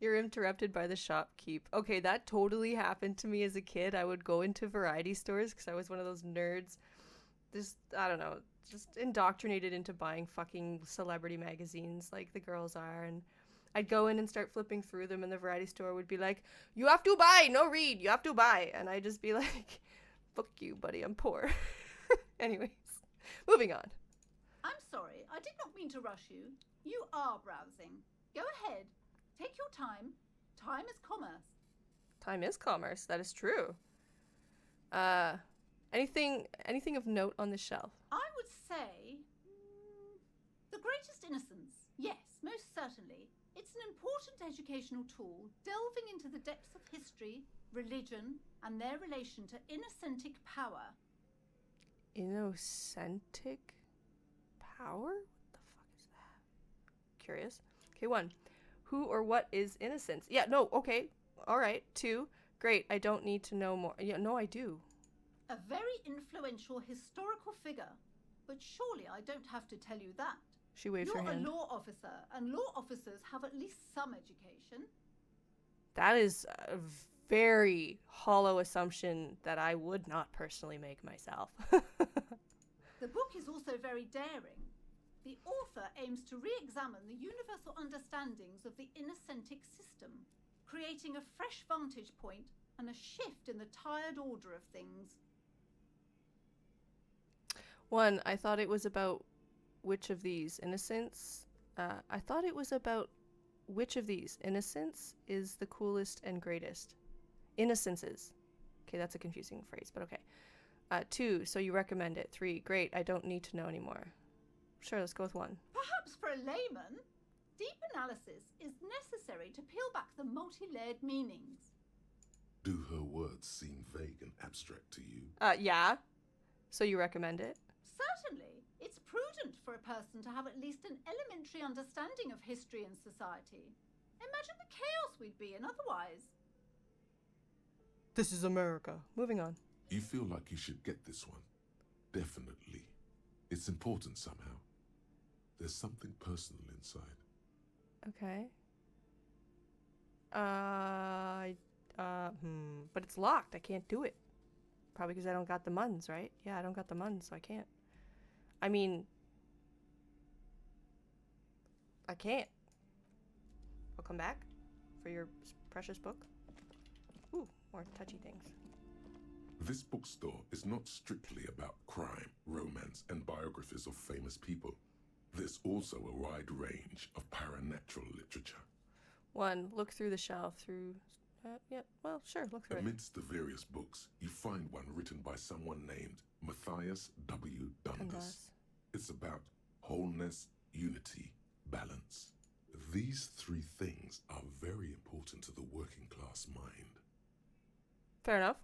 You're interrupted by the shopkeep. Okay, that totally happened to me as a kid. I would go into variety stores because I was one of those nerds. Just, I don't know, just indoctrinated into buying fucking celebrity magazines like the girls are. And I'd go in and start flipping through them, and the variety store would be like, you have to buy, no read, you have to buy. And I'd just be like, fuck you, buddy, I'm poor. Anyways, moving on. I'm sorry, I did not mean to rush you. You are browsing. Go ahead. Take your time. Time is commerce. Time is commerce, that is true. Anything of note on the shelf? I would say The Greatest Innocence. Yes, most certainly. It's an important educational tool delving into the depths of history, religion, and their relation to innocentic power. Innocentic power? What the fuck is that? Curious. Okay, 1. Who or what is innocence? Yeah, no, okay. All right. 2. Great, I don't need to know more. Yeah, no, I do. A very influential historical figure. But surely I don't have to tell you that. She waves You're her hand. a law officer, and law officers have at least some education. That is a very hollow assumption that I would not personally make myself. The book is also very daring. The author aims to re-examine the universal understandings of the innocentic system, creating a fresh vantage point and a shift in the tired order of things. 1, I thought it was about which of these innocence. I thought it was about which of these innocence is the coolest and greatest. Innocences. Okay, that's a confusing phrase, but okay. 2, so you recommend it. 3, great, I don't need to know anymore. Sure, let's go with 1. Perhaps for a layman, deep analysis is necessary to peel back the multi-layered meanings. Do her words seem vague and abstract to you? Yeah. So you recommend it? Certainly. It's prudent for a person to have at least an elementary understanding of history and society. Imagine the chaos we'd be in otherwise. This is America. Moving on. You feel like you should get this one. Definitely. It's important somehow. There's something personal inside. Okay. But it's locked. I can't do it. Probably because I don't got the muns, right? Yeah, I don't got the muns, so I can't. I mean, I can't. I'll come back for your precious book. Ooh, more touchy things. This bookstore is not strictly about crime, romance, and biographies of famous people. There's also a wide range of paranatural literature. 1, look through the shelf through... yeah, well, sure, look through it. Amidst the various books, you find one written by someone named Matthias W. Dundas. It's about wholeness, unity, balance. These 3 things are very important to the working class mind. Fair enough.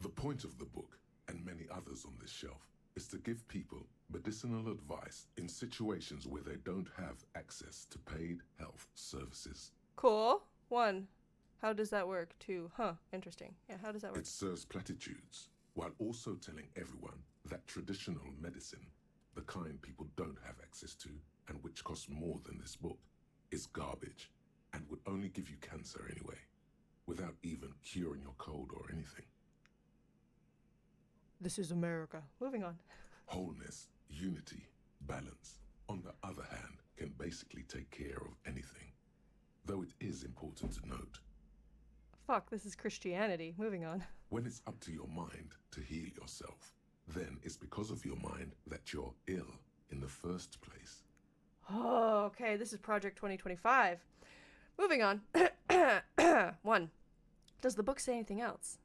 The point of the book, and many others on this shelf, is to give people medicinal advice in situations where they don't have access to paid health services. Cool. 1, how does that work? 2, interesting. Yeah, how does that work? It serves platitudes, while also telling everyone that traditional medicine, the kind people don't have access to, and which costs more than this book, is garbage, and would only give you cancer anyway, without even curing your cold or anything. This is America. Moving on. Wholeness, unity, balance, on the other hand, can basically take care of anything. Though it is important to note, Fuck, this is Christianity. Moving on. when it's up to your mind to heal yourself, then it's because of your mind that you're ill in the first place. Oh, okay. This is Project 2025. Moving on. 1, does the book say anything else?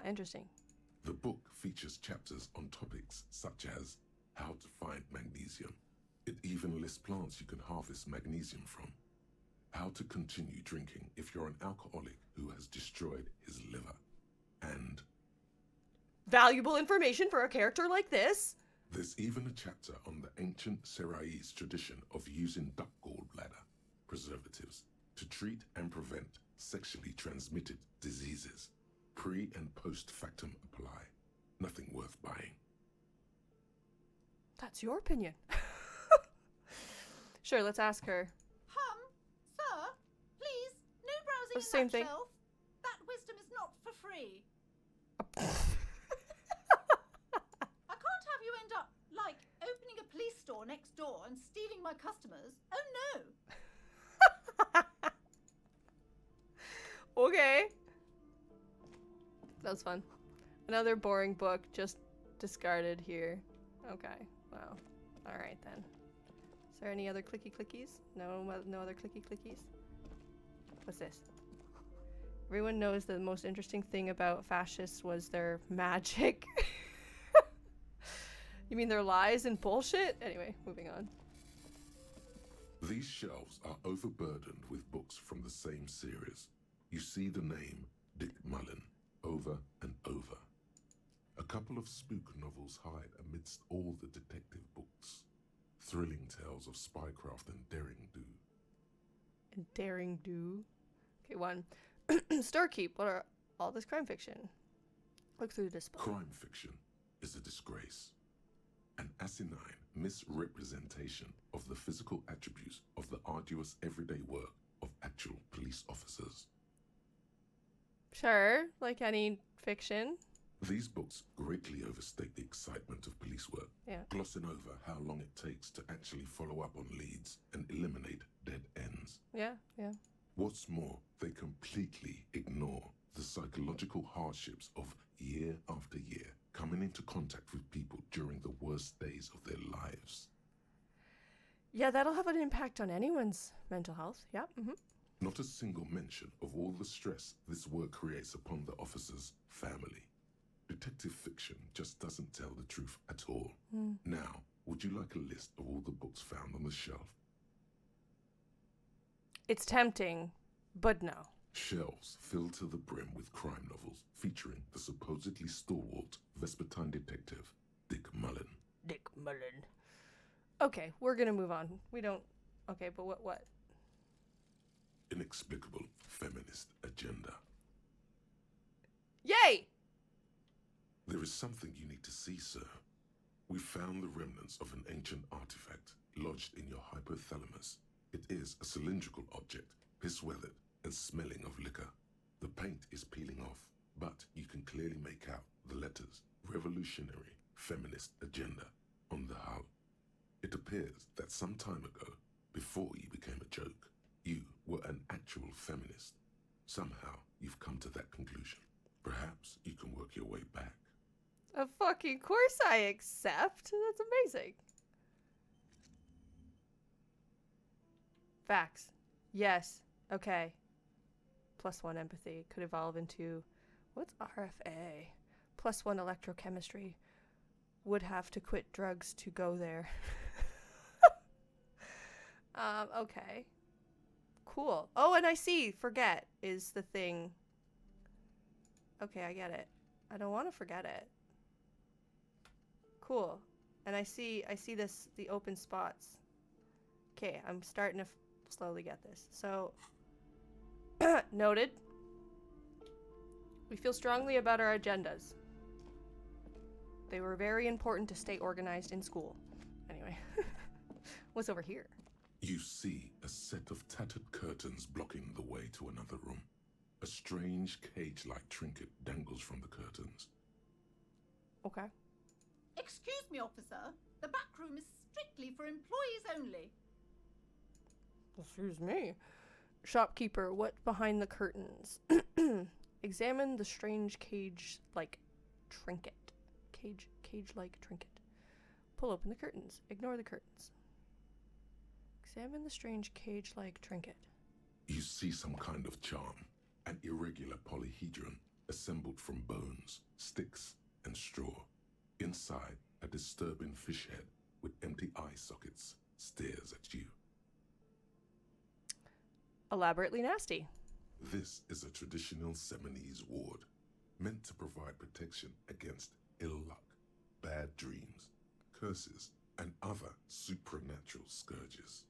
Interesting. The book features chapters on topics such as how to find magnesium. It even lists plants you can harvest magnesium from. How to continue drinking if you're an alcoholic who has destroyed his liver. And Valuable information for a character like this. there's even a chapter on the ancient Seraïs tradition of using duck gallbladder preservatives to treat and prevent sexually transmitted diseases. Pre and post factum apply. Nothing worth buying. That's your opinion. Sure, let's ask her. Sir, please, no browsing in Same that thing. shelf. That wisdom is not for free. I can't have you end up, like, opening a police store next door and stealing my customers. Oh no! Okay. That was fun. Another boring book just discarded here. Okay. Wow. Alright then. Is there any other clicky clickies? No other clicky clickies? What's this? Everyone knows the most interesting thing about fascists was their magic. You mean their lies and bullshit? Anyway, moving on. These shelves are overburdened with books from the same series. You see the name Dick Mullen over and over. A couple of spook novels hide amidst all the detective books. Thrilling tales of spycraft and daring do. And daring do. Okay, 1. Storekeep. What are all this crime fiction? Look through this book. Crime fiction is a disgrace. An asinine misrepresentation of the physical attributes of the arduous everyday work of actual police officers. Sure, like any fiction. These books greatly overstate the excitement of police work, Yeah. glossing over how long it takes to actually follow up on leads and eliminate dead ends. Yeah. What's more, they completely ignore the psychological hardships of year after year coming into contact with people during the worst days of their lives. Yeah, that'll have an impact on anyone's mental health. Yeah. Not a single mention of all the stress this work creates upon the officer's family. Detective fiction just doesn't tell the truth at all. Now, would you like a list of all the books found on the shelf? It's tempting, but no. Shelves filled to the brim with crime novels featuring the supposedly stalwart Vespertine detective, Dick Mullen. Dick Mullen. Okay, we're gonna move on. We don't. Okay, but what? Inexplicable feminist agenda. Yay! There is something you need to see, sir. We found the remnants of an ancient artifact lodged in your hypothalamus. It is a cylindrical object, piss-weathered and smelling of liquor. The paint is peeling off, but you can clearly make out the letters Revolutionary Feminist Agenda on the hull. It appears that some time ago, before you became a joke, you were an actual feminist. Somehow, you've come to that conclusion. Perhaps you can work your way back. Of fucking course I accept. That's amazing. Facts. Yes. Okay. +1 empathy could evolve into... What's RFA? +1 electrochemistry. Would have to quit drugs to go there. Okay. Cool. Oh, and I see. Forget is the thing. Okay, I get it. I don't want to forget it. Cool. And I see this, the open spots. Okay, I'm starting to slowly get this. So, noted. We feel strongly about our agendas. They were very important to stay organized in school. Anyway, what's over here? You see a set of tattered curtains blocking the way to another room. A strange cage-like trinket dangles from the curtains. Okay. Excuse me, officer. The back room is strictly for employees only. Excuse me. Shopkeeper, what's behind the curtains? Examine the strange cage-like trinket. Cage-like trinket. Pull open the curtains. Ignore the curtains. Examine the strange cage-like trinket. You see some kind of charm, an irregular polyhedron assembled from bones, sticks, and straw. Inside, a disturbing fish head with empty eye sockets stares at you. Elaborately nasty. This is a traditional Seminese ward, meant to provide protection against ill luck, bad dreams, curses, and other supernatural scourges.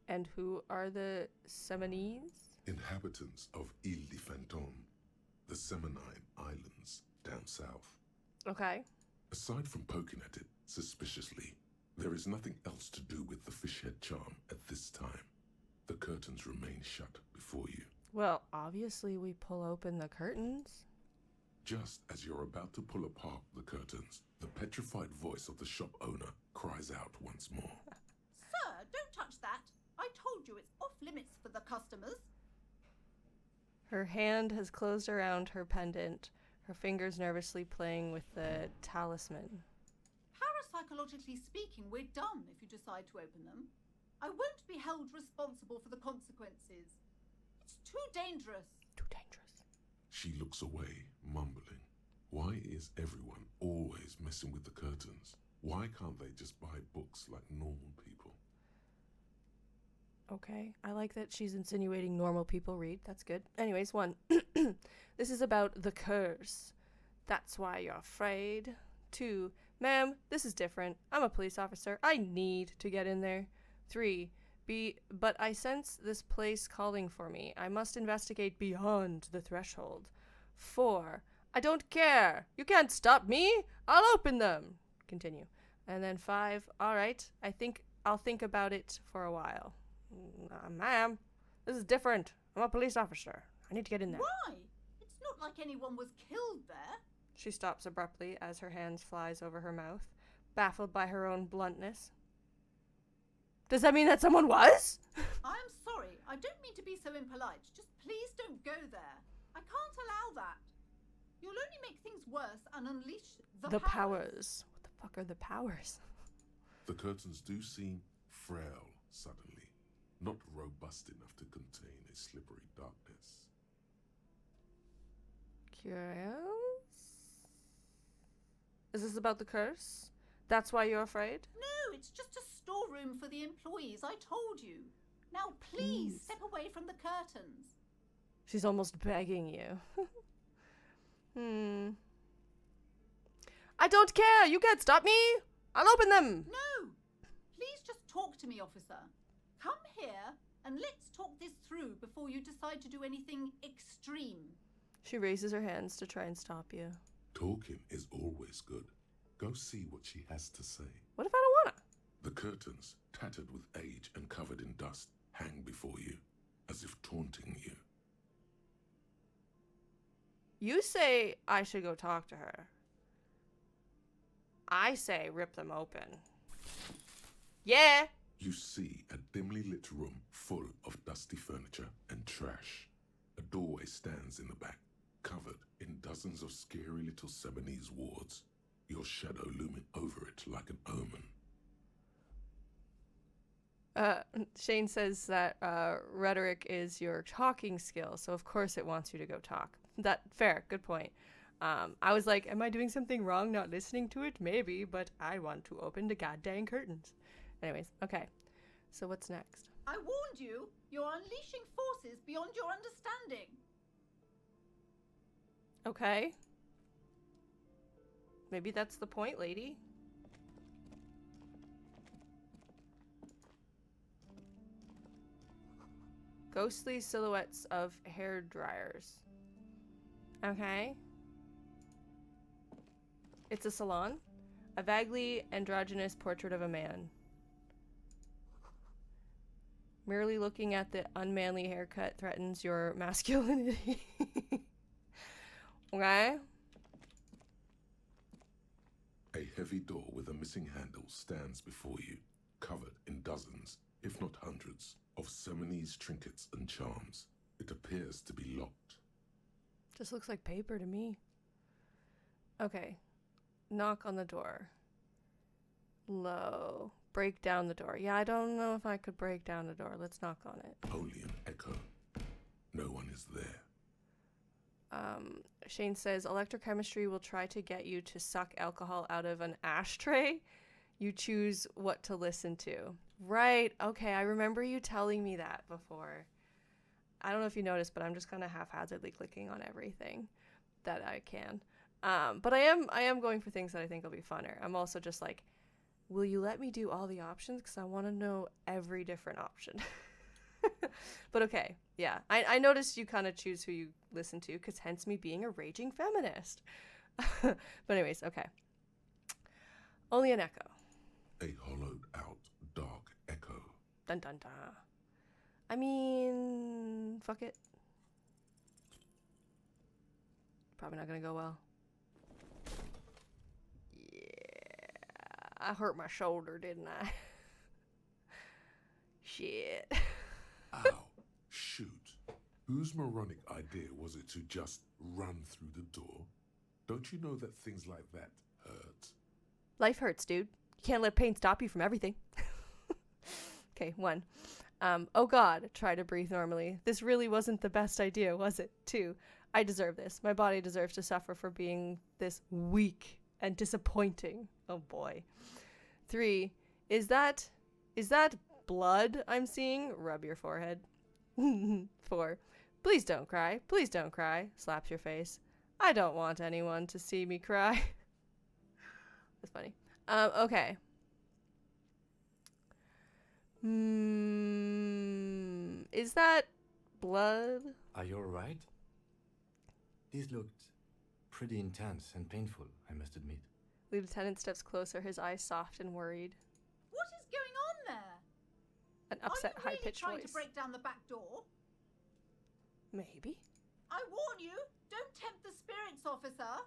And who are the Seminese? Inhabitants of Ile de Fantôme, the Seminine Islands down south. Okay. Aside from poking at it suspiciously, there is nothing else to do with the fish head charm at this time. The curtains remain shut before you. Well, obviously we pull open the curtains. Just as you're about to pull apart the curtains, the petrified voice of the shop owner cries out once more. Sir, don't touch that. I told you it's off limits for the customers. Her hand has closed around her pendant, her fingers nervously playing with the talisman. Parapsychologically speaking, we're done if you decide to open them. I won't be held responsible for the consequences. It's too dangerous. Too dangerous. She looks away, mumbling. Why is everyone always messing with the curtains? Why can't they just buy books like normal people? Okay, I like that she's insinuating normal people read. That's good. Anyways, 1. This is about the curse. That's why you're afraid. 2. Ma'am, this is different. I'm a police officer. I need to get in there. 3. But I sense this place calling for me. I must investigate beyond the threshold. 4. I don't care. You can't stop me. I'll open them. Continue. And then 5. All right. I'll think about it for a while. Ma'am, this is different. I'm a police officer. I need to get in there. Why? It's not like anyone was killed there. She stops abruptly as her hands flies over her mouth, baffled by her own bluntness. Does that mean that someone was? I'm sorry. I don't mean to be so impolite. Just please don't go there. I can't allow that. You'll only make things worse and unleash the powers. What the fuck are the powers? The curtains do seem frail suddenly, not robust enough to contain a slippery darkness. Curious? Is this about the curse? That's why you're afraid? No, it's just a storeroom for the employees, I told you. Now please step away from the curtains. She's almost begging you. I don't care! You can't stop me! I'll open them! No! please just talk to me, officer? Come here and let's talk this through before you decide to do anything extreme. She raises her hands to try and stop you. Talking is always good. Go see what she has to say. What if I don't wanna? The curtains, tattered with age and covered in dust, hang before you, as if taunting you. You say I should go talk to her. I say rip them open. Yeah! You see a dimly lit room full of dusty furniture and trash. A doorway stands in the back, covered in dozens of scary little Seminese wards, your shadow looming over it like an omen. Shane says that rhetoric is your talking skill, so of course it wants you to go talk. That fair, good point. I was like, am I doing something wrong not listening to it? Maybe, but I want to open the goddamn curtains. Anyways, okay. So what's next? I warned you, you're unleashing forces beyond your understanding. Okay. Maybe that's the point, lady. Ghostly silhouettes of hair dryers. Okay. It's a salon. A vaguely androgynous portrait of a man. Merely looking at the unmanly haircut threatens your masculinity. Okay. A heavy door with a missing handle stands before you, covered in dozens, if not hundreds, of Seminese trinkets and charms. It appears to be locked. Just looks like paper to me. Okay. Knock on the door. Low. Break down the door. Yeah, I don't know if I could break down the door. Let's knock on it. Only an echo. No one is there. Shane says electrochemistry will try to get you to suck alcohol out of an ashtray. You choose what to listen to. Right. Okay, I remember you telling me that before. I don't know if you noticed, but I'm just kind of haphazardly clicking on everything that I can. But I am going for things that I think will be funner. I'm also just like, will you let me do all the options? Because I want to know every different option. But okay, yeah. I noticed you kind of choose who you listen to, because hence me being a raging feminist. But anyways, okay. Only an echo. A hollowed out, dark echo. Dun dun dun. I mean, fuck it. Probably not gonna go well. Yeah, I hurt my shoulder, didn't I? Shit. Ow. Shoot. Whose moronic idea was it to just run through the door? Don't you know that things like that hurt? Life hurts, dude. You can't let pain stop you from everything. Okay, 1. Oh God, try to breathe normally. This really wasn't the best idea, was it? 2. I deserve this. My body deserves to suffer for being this weak and disappointing. Oh boy. 3. Is that blood I'm seeing? Rub your forehead. 4. Please don't cry. Please don't cry. Slaps your face. I don't want anyone to see me cry. That's funny. Okay. Is that blood? Are you alright? This looked pretty intense and painful, I must admit. Lieutenant steps closer, his eyes soft and worried. What is going on there? An upset, Are you really high-pitched trying voice. to break down the back door? Maybe. I warn you, don't tempt the spirits, officer.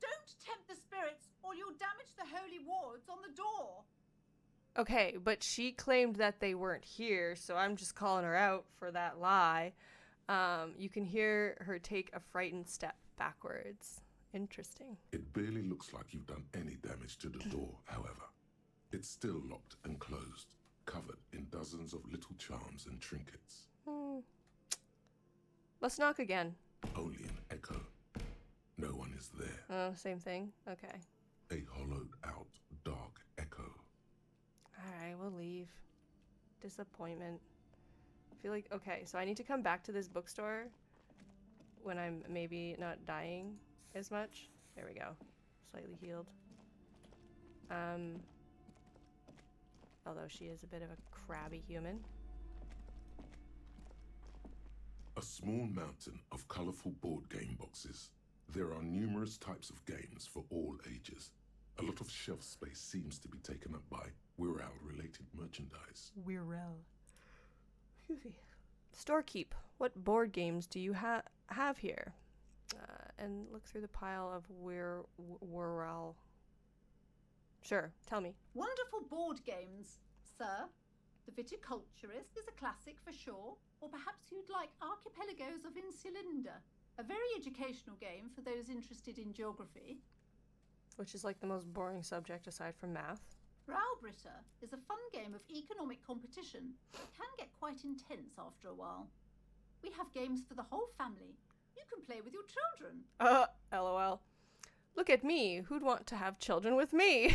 Don't tempt the spirits, or you'll damage the holy wards on the door. Okay, but she claimed that they weren't here, so I'm just calling her out for that lie. You can hear her take a frightened step backwards. Interesting. It barely looks like you've done any damage to the door, however. It's still locked and closed, covered in dozens of little charms and trinkets. Let's knock again. Only an echo. No one is there. Oh, same thing? Okay. A hollowed out, dark echo. Alright, we'll leave. Disappointment. I feel like, okay, so I need to come back to this bookstore when I'm maybe not dying as much. There we go. Slightly healed. although she is a bit of a crabby human. A small mountain of colorful board game boxes. There are numerous types of games for all ages. A lot of shelf space seems to be taken up by Wirral-related merchandise. Wirral. Excuse me. Storekeep, what board games do you have here? And look through the pile of Wirral. Sure, tell me. Wonderful board games, sir. The Viticulturist is a classic for sure. Or perhaps you'd like Archipelagos of Insulinda, a very educational game for those interested in geography. Which is like the most boring subject aside from math. Raubritta is a fun game of economic competition that can get quite intense after a while. We have games for the whole family. You can play with your children. LOL. Look at me. Who'd want to have children with me?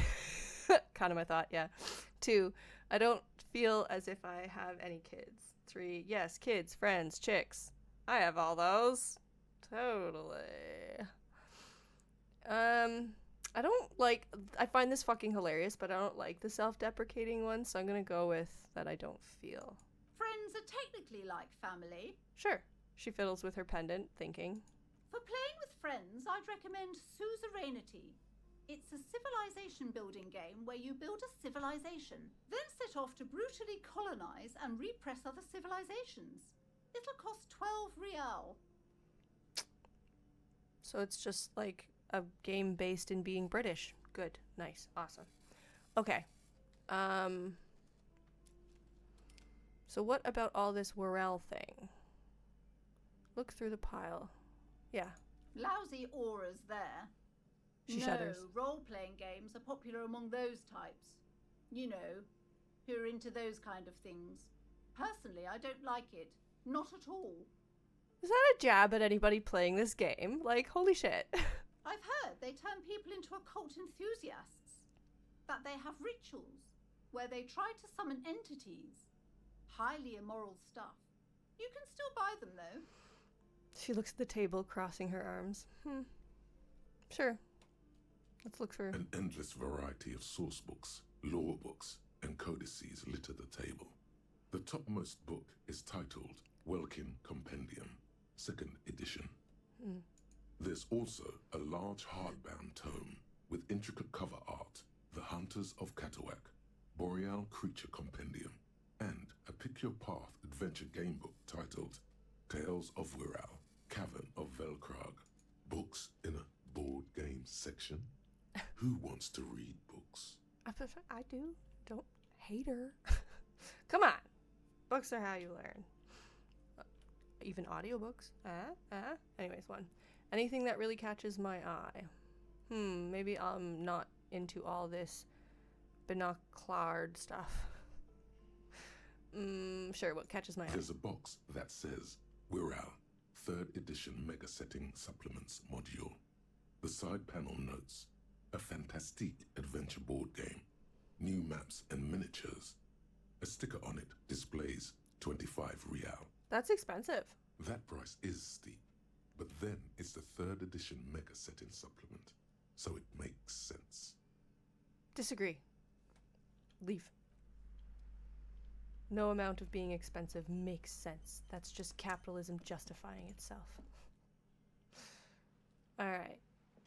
Kind of my thought, yeah. 2, I don't feel as if I have any kids. 3, yes, kids, friends, chicks. I have all those. Totally. I find this fucking hilarious, but I don't like the self-deprecating one, so I'm gonna go with that I don't feel. Friends are technically like family. Sure. She fiddles with her pendant, thinking. For playing with friends, I'd recommend Suzerainty. It's a civilization building game where you build a civilization, then set off to brutally colonize and repress other civilizations. It'll cost 12 real. So it's just like a game based in being British. Good. Nice. Awesome. Okay. So what about all this Wirral thing? Look through the pile. Yeah. Lousy auras there. She shudders. Role-playing games are popular among those types. You know, who are into those kind of things. Personally, I don't like it. Not at all. Is that a jab at anybody playing this game? Like, holy shit. I've heard they turn people into occult enthusiasts. That they have rituals where they try to summon entities. Highly immoral stuff. You can still buy them, though. She looks at the table, crossing her arms. Sure. Let's look through. An endless variety of source books, lore books, and codices litter the table. The topmost book is titled Welkin Compendium, 2nd edition. There's also a large hardbound tome with intricate cover art, The Hunters of Catawak, Boreal Creature Compendium, and a Pick Your Path adventure game book titled Tales of Wirral, Cavern of Velkrag. Books in a board game section? Who wants to read books? I do. Don't hate her. Come on. Books are how you learn. Even audiobooks. Anyways, 1. Anything that really catches my eye. Maybe I'm not into all this binoclard stuff. Sure, what catches my eye? There's a box that says Wirral, 3rd edition Mega Setting Supplements Module. The side panel notes, a fantastique adventure board game, new maps and miniatures. A sticker on it displays 25 real. That's expensive. That price is steep, but then it's the 3rd edition Mega Setting Supplement, so it makes sense. Disagree. Leave. No amount of being expensive makes sense. That's just capitalism justifying itself. Alright.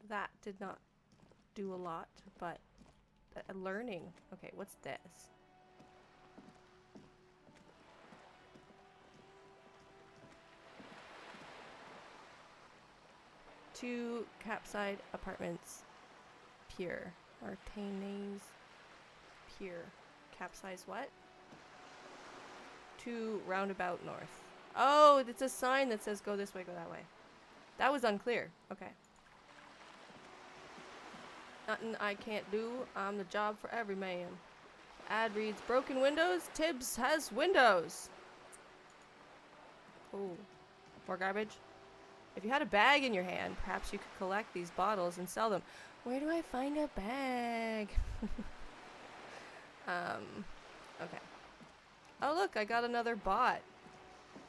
That did not do a lot, but learning. Okay, what's this? Two capside apartments. Pier. Martinez Pier. Capsize what? 2 roundabout north. Oh, it's a sign that says go this way, go that way. That was unclear. Okay. Nothing I can't do. I'm the job for every man. Ad reads broken windows. Tibbs has windows. Ooh. More garbage. If you had a bag in your hand, perhaps you could collect these bottles and sell them. Where do I find a bag? Okay. Oh, look, I got another bot.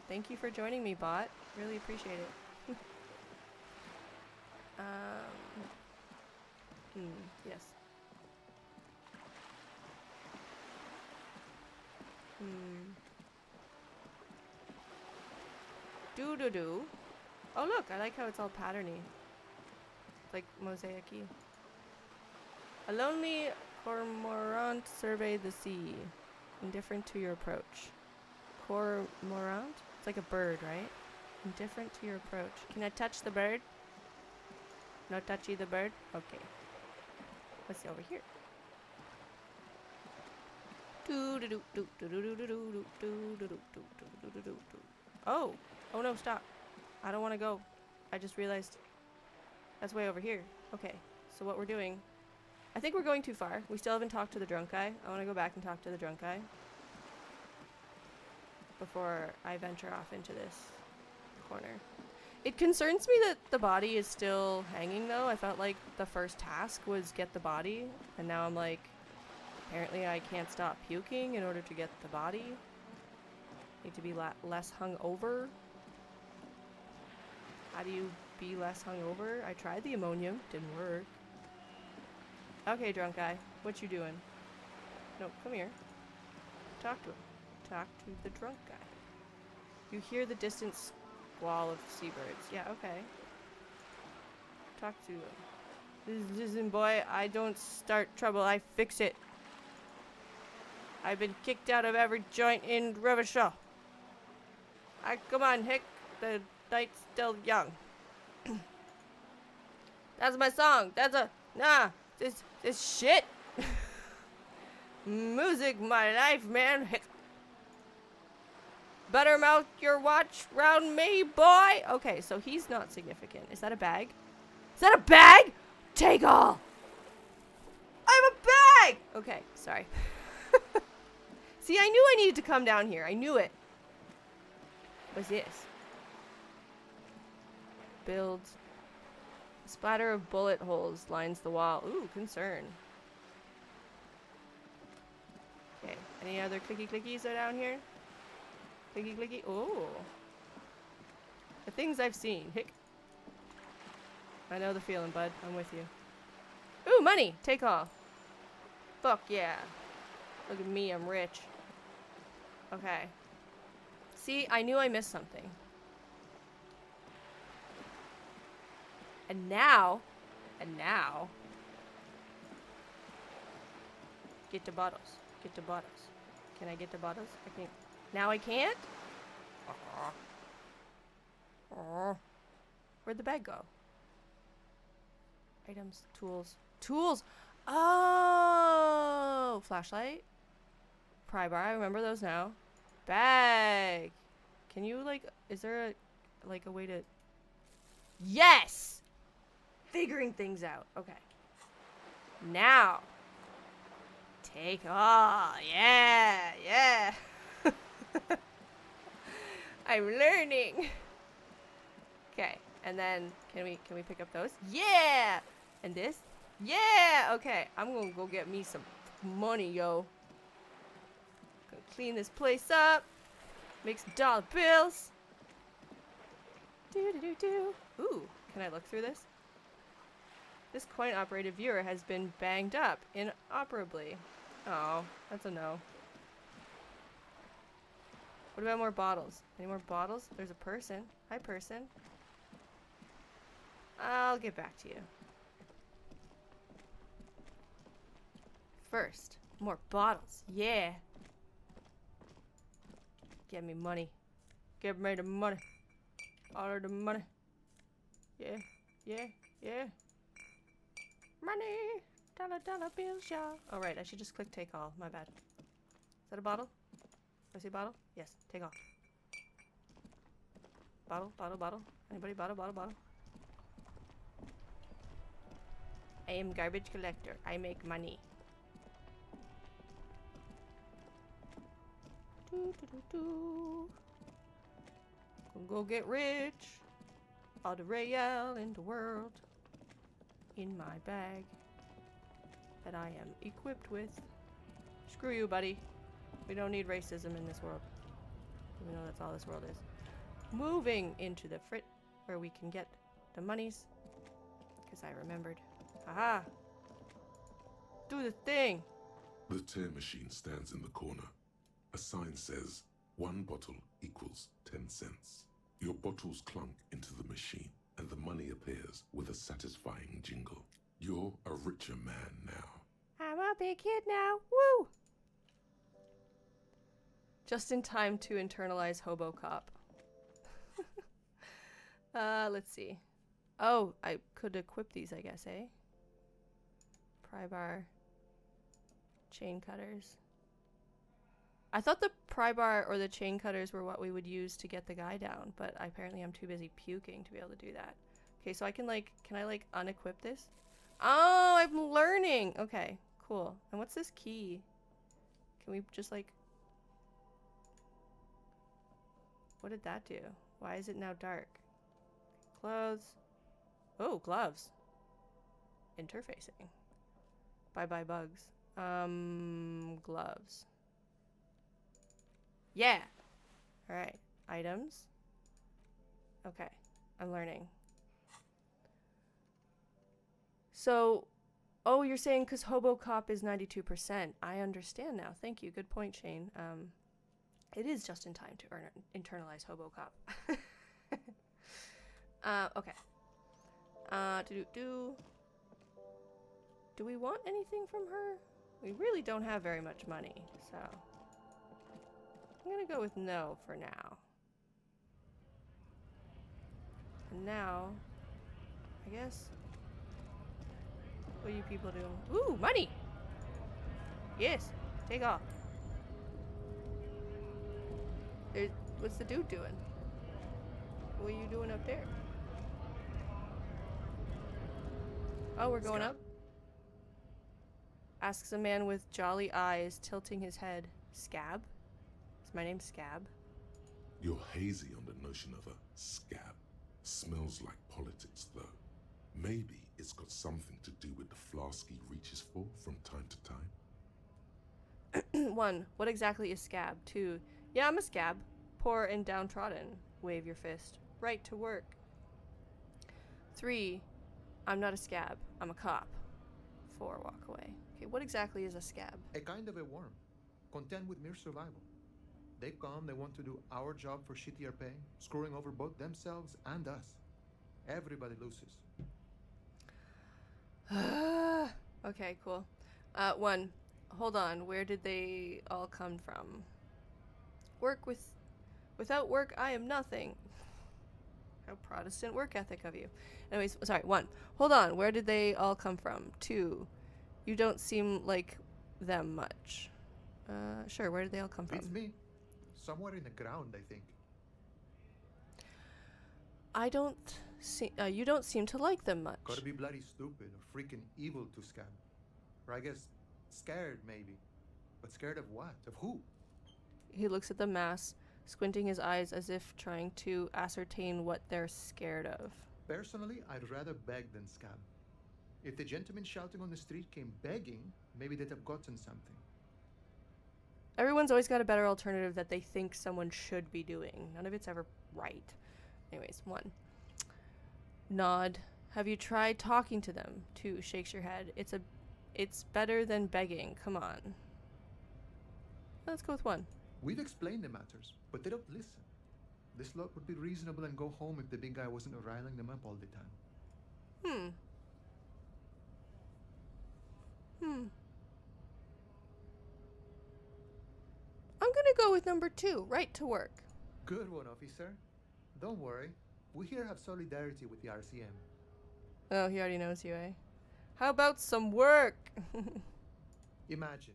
Thank you for joining me, bot. Really appreciate it. Yes. Do-do-do. Oh, look, I like how it's all patterny. Like mosaic-y. A lonely cormorant surveyed the sea, indifferent to your approach. Cormorant? It's like a bird, right? Indifferent to your approach. Can I touch the bird? No touchy the bird? Okay. What's over here? Oh! Oh no, stop. I don't want to go. I just realized that's way over here. Okay, so what we're doing... I think we're going too far. We still haven't talked to the drunk guy. I want to go back and talk to the drunk guy before I venture off into this corner. It concerns me that the body is still hanging, though. I felt like the first task was get the body, and now I'm like, apparently I can't stop puking in order to get the body. Need to be less hungover. How do you be less hungover? I tried the ammonium, didn't work. Okay, drunk guy, what you doing? No, come here. Talk to him. Talk to the drunk guy. You hear the distant squall of seabirds. Yeah, okay. Talk to him. Listen, boy, I don't start trouble, I fix it. I've been kicked out of every joint in Rivershaw. Come on, Hick. The night's still young. That's my song. That's a... Nah. This shit. Music, my life, man. Hick. Better mouth your watch round me, boy. Okay, so he's not significant. Is that a bag? Is that a bag? Take all. I have a bag. Okay, sorry. See, I knew I needed to come down here. I knew it. What's this? Builds. A splatter of bullet holes lines the wall. Ooh, concern. Okay, any other clicky clickies are down here? Clicky clicky. Oh. The things I've seen. Hick. I know the feeling, bud. I'm with you. Ooh, money. Take all. Fuck yeah. Look at me. I'm rich. Okay. See, I knew I missed something. And now, get the bottles. Get the bottles. Can I get the bottles? I can't. Now I can't? Where'd the bag go? Items, tools. Tools! Oh! Flashlight. Pry bar, I remember those now. Bag! Can you, like, is there a way to... Yes! Figuring things out. Okay. Now. Take all. Yeah, yeah. I'm learning. Okay, and then can we pick up those? Yeah! And this? Yeah! Okay, I'm gonna go get me some money, yo. Gonna clean this place up. Make some dollar bills. Do. Ooh, can I look through this? This coin-operated viewer has been banged up inoperably. Oh, that's a no. What about more bottles? Any more bottles? There's a person. Hi, person. I'll get back to you. First, more bottles. Yeah. Get me money. Get me the money. All of the money. Yeah. Money. Dollar bills, y'all. Oh, right. I should just click take all. My bad. Is that a bottle? Do I see a bottle? Yes. Take all. Bottle. Anybody? Bottle. I am garbage collector. I make money. Go get rich. All the Royale in the world. In my bag. That I am equipped with. Screw you, buddy. We don't need racism in this world. Even though that's all this world is. Moving into the frit where we can get the monies. Because I remembered. Aha! Do the thing! The tear machine stands in the corner. A sign says 1 bottle equals 10 cents. Your bottles clunk into the machine, and the money appears with a satisfying jingle. You're a richer man now. I'm a big kid now. Woo! Just in time to internalize Hobo Cop. Let's see. Oh, I could equip these, I guess, eh? Pry bar. Chain cutters. I thought the pry bar or the chain cutters were what we would use to get the guy down, but apparently I'm too busy puking to be able to do that. Okay, so I can like, can I like unequip this? Oh, I'm learning! Okay, cool. And what's this key? Can we just like... What did that do? Why is it now dark? Clothes. Oh, gloves. Interfacing. Bye-bye bugs. Gloves. Yeah! Alright. Items. Okay. I'm learning. So, oh, you're saying because Hobo Cop is 92%. I understand now. Thank you. Good point, Shane. It is just in time to internalize Hobo Cop. Okay. Do we want anything from her? We really don't have very much money, so I'm gonna go with no for now. And now, I guess, what are you people doing? Ooh, money! Yes, take off. What's the dude doing? What are you doing up there? Oh, we're going up? Asks a man with jolly eyes, tilting his head. Scab? Is my name Scab? You're hazy on the notion of a scab. Smells like politics, though. Maybe it's got something to do with the flask he reaches for from time to time. 1. What exactly is scab? 2. Yeah, I'm a scab. Poor and downtrodden. Wave your fist. Right to work. 3. I'm not a scab. I'm a cop. 4. Walk away. Okay, what exactly is a scab? A kind of a worm, content with mere survival. They come, they want to do our job for shittier pay, screwing over both themselves and us. Everybody loses. Okay, cool. 1. Hold on. Where did they all come from? Without work, I am nothing. How Protestant work ethic of you. Anyways, sorry. 1. Hold on. Where did they all come from? 2. You don't seem like them much. Sure. Where did they all come from? It's me. Somewhere in the ground, I think. You don't seem to like them much. Gotta be bloody stupid or freaking evil to scab. Or I guess scared, maybe. But scared of what? Of who? He looks at the mass, squinting his eyes as if trying to ascertain what they're scared of. Personally, I'd rather beg than scab. If the gentleman shouting on the street came begging, maybe they'd have gotten something. Everyone's always got a better alternative that they think someone should be doing. None of it's ever right. Anyways, 1. Nod. Have you tried talking to them? 2. Shakes your head. It's better than begging. Come on. Let's go with 1. We've explained the matters, but they don't listen. This lot would be reasonable and go home if the big guy wasn't riling them up all the time. I'm gonna go with number 2. Right to work. Good one, officer. Don't worry. We here have solidarity with the RCM. Oh, he already knows you, eh? How about some work? Imagine,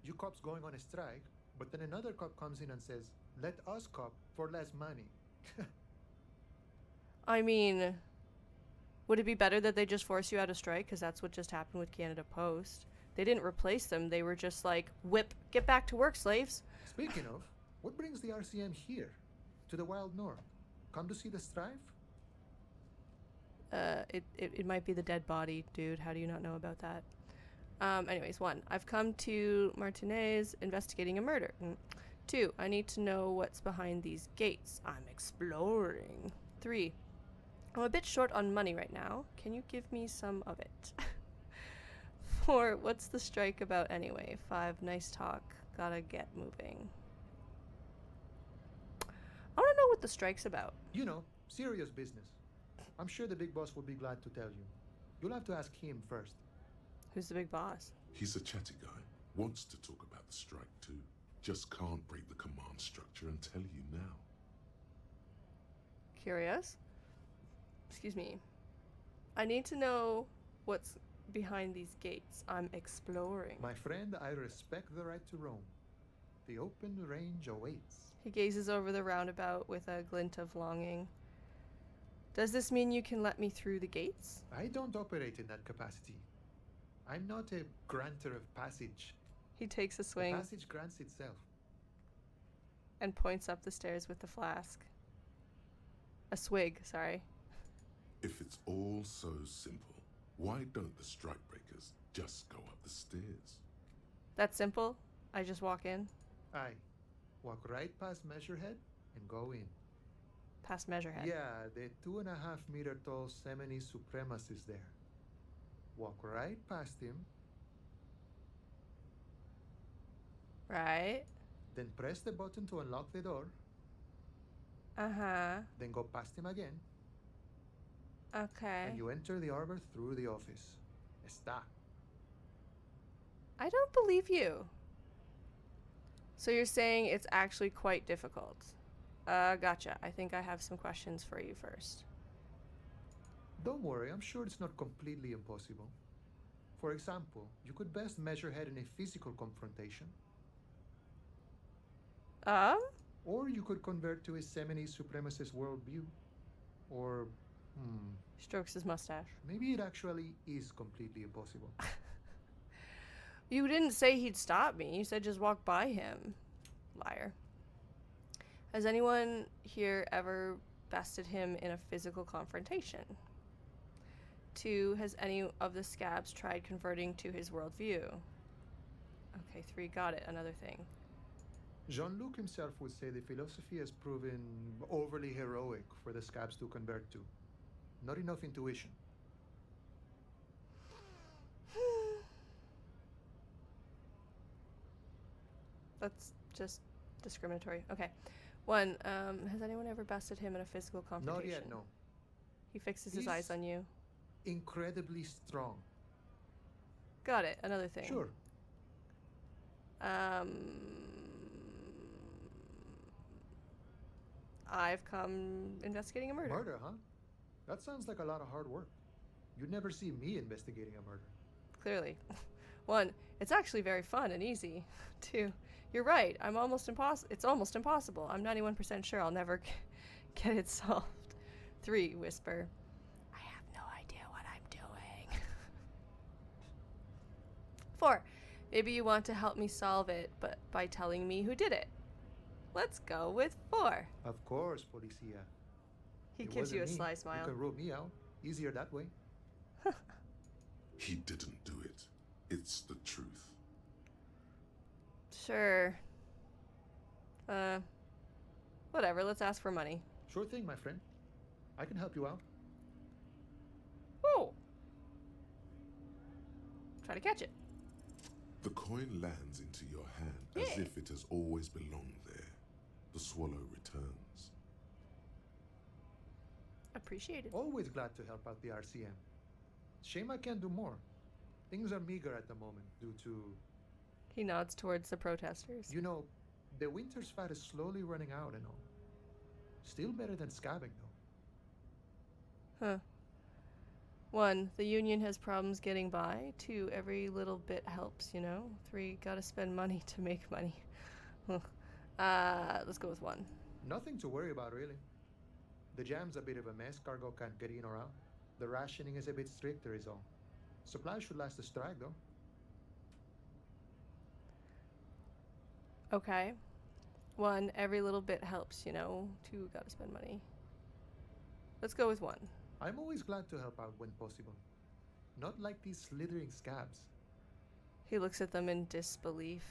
you cops going on a strike, but then another cop comes in and says, let us cop for less money. I mean, would it be better that they just force you out of strike? Because that's what just happened with Canada Post. They didn't replace them. They were just like, whip, get back to work, slaves. Speaking of, what brings the RCM here? To the wild north? Come to see the strife? It might be the dead body, dude. How do you not know about that? Anyways, 1. I've come to Martinez investigating a murder. 2. I need to know what's behind these gates. I'm exploring. 3. I'm a bit short on money right now. Can you give me some of it? 4. What's the strike about anyway? 5. Nice talk. Gotta get moving. I want to know what what the strike's about. You know, serious business. I'm sure the big boss will be glad to tell you. You'll have to ask him first. Who's the big boss? He's a chatty guy. Wants to talk about the strike too. Just can't break the command structure and tell you now. Curious? Excuse me. I need to know what's behind these gates. I'm exploring. My friend, I respect the right to roam. The open range awaits. He gazes over the roundabout with a glint of longing. Does this mean you can let me through the gates? I don't operate in that capacity. I'm not a granter of passage. He takes a The swing passage grants itself. and points up the stairs with the flask. A swig, sorry. If it's all so simple, why don't the strikebreakers just go up the stairs? That's simple. I just walk in. Aye. Walk right past Measurehead and go in. Past Measurehead. Yeah, the 2.5-meter tall Semini supremacist there. Walk right past him, Right. then press the button to unlock the door, Uh-huh. then go past him again, Okay. and you enter the arbor through the office. Está. I don't believe you. So you're saying it's actually quite difficult. Gotcha. I think I have some questions for you first. Don't worry, I'm sure it's not completely impossible. For example, you could best Measurehead in a physical confrontation, or you could convert to a Semini supremacist worldview. Or, Strokes his mustache. maybe it actually is completely impossible. You didn't say he'd stop me. You said just walk by him. Liar. Has anyone here ever bested him in a physical confrontation? 2, has any of the scabs tried converting to his worldview? Okay, 3, got it. Another thing. Jean-Luc himself would say the philosophy has proven overly heroic for the scabs to convert to. Not enough intuition. That's just discriminatory. Okay. 1, has anyone ever bested him in a physical Not confrontation? yet, no. He fixes his He's- eyes on you. Incredibly strong. Got it. Another thing. Sure. I've come investigating a murder. Murder, huh? That sounds like a lot of hard work. You'd never see me investigating a murder. Clearly. 1, it's actually very fun and easy. 2, you're right. It's almost impossible. I'm 91% sure I'll never get it solved. 3, whisper. I have no idea what I'm doing. 4, maybe you want to help me solve it, but by telling me who did it. Let's go with 4. Of course, Policia. He It gives you a wasn't me. sly smile. You can rule me out. Easier that way. He didn't do it. It's the truth. Sure. Whatever, let's ask for money. Sure thing, my friend. I can help you out. Oh! Try to catch it. The coin lands into your hand as Yeah. if it has always belonged there. The swallow returns. Appreciate it. Always glad to help out the RCM. Shame I can't do more. Things are meager at the moment due to, He nods towards the protesters. you know, the winter's fat is slowly running out and all. Still better than scabbing, though. Huh. 1, the union has problems getting by. 2, every little bit helps, you know. 3, gotta spend money to make money. Let's go with 1. Nothing to worry about, really. The jam's a bit of a mess. Cargo can't get in or out. The rationing is a bit stricter, is all. Supplies should last the strike, though. Okay. 1, every little bit helps, you know. 2, gotta spend money. Let's go with 1. I'm always glad to help out when possible. Not like these slithering scabs. He looks at them in disbelief.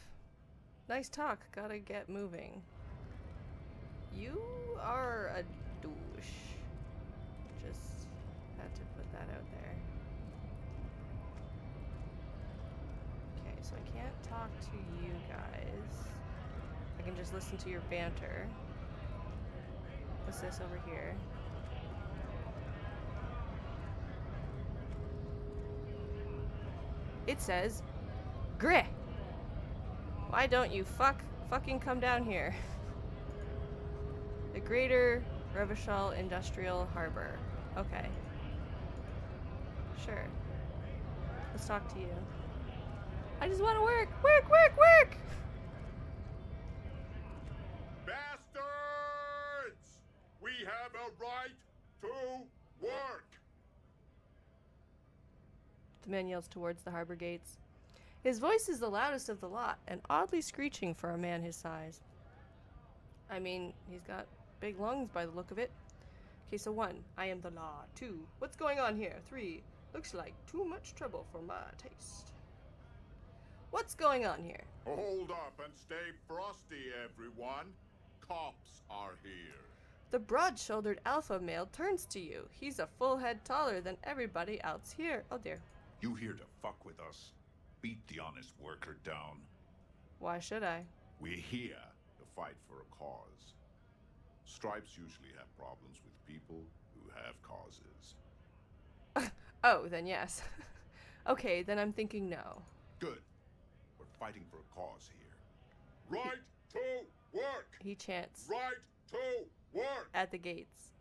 Nice talk, gotta get moving. You are a douche. Just had to put that out there. Okay, so I can't talk to you guys. I can just listen to your banter. What's this over here? It says, Gre! Why don't you fucking come down here? The Greater Revachol Industrial Harbor. Okay. Sure. Let's talk to you. I just want to work! Work, work, work! Bastards! We have a right to work! The man yells towards the harbor gates. His voice is the loudest of the lot, and oddly screeching for a man his size. I mean, he's got big lungs by the look of it. Okay, so 1, I am the law. 2, what's going on here? 3, looks like too much trouble for my taste. What's going on here? Hold up and stay frosty, everyone. Cops are here. The broad-shouldered alpha male turns to you. He's a full head taller than everybody else here. Oh dear. You here to fuck with us? Beat the honest worker down. Why should I? We're here to fight for a cause. Stripes usually have problems with people who have causes. Oh, then yes. Okay, then I'm thinking no. Good. We're fighting for a cause here. Right to work! He chants. Right to work! At the gates.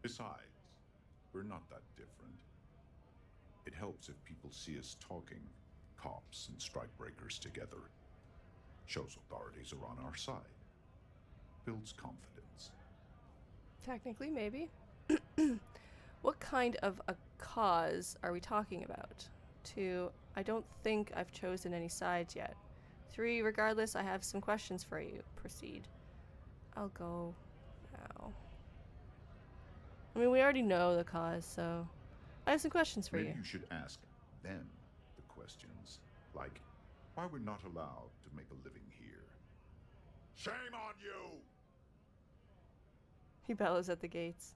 Besides, we're not that different. It helps if people see us talking, cops and strikebreakers together. Shows authorities are on our side. Builds confidence. Technically, maybe. What kind of a cause are we talking about? 2, I don't think I've chosen any sides yet. 3, regardless, I have some questions for you. Proceed. I'll go now. I mean, we already know the cause, so I have some questions for Maybe you. you should ask them the questions, like why we're not allowed to make a living here. Shame on you! He bellows at the gates.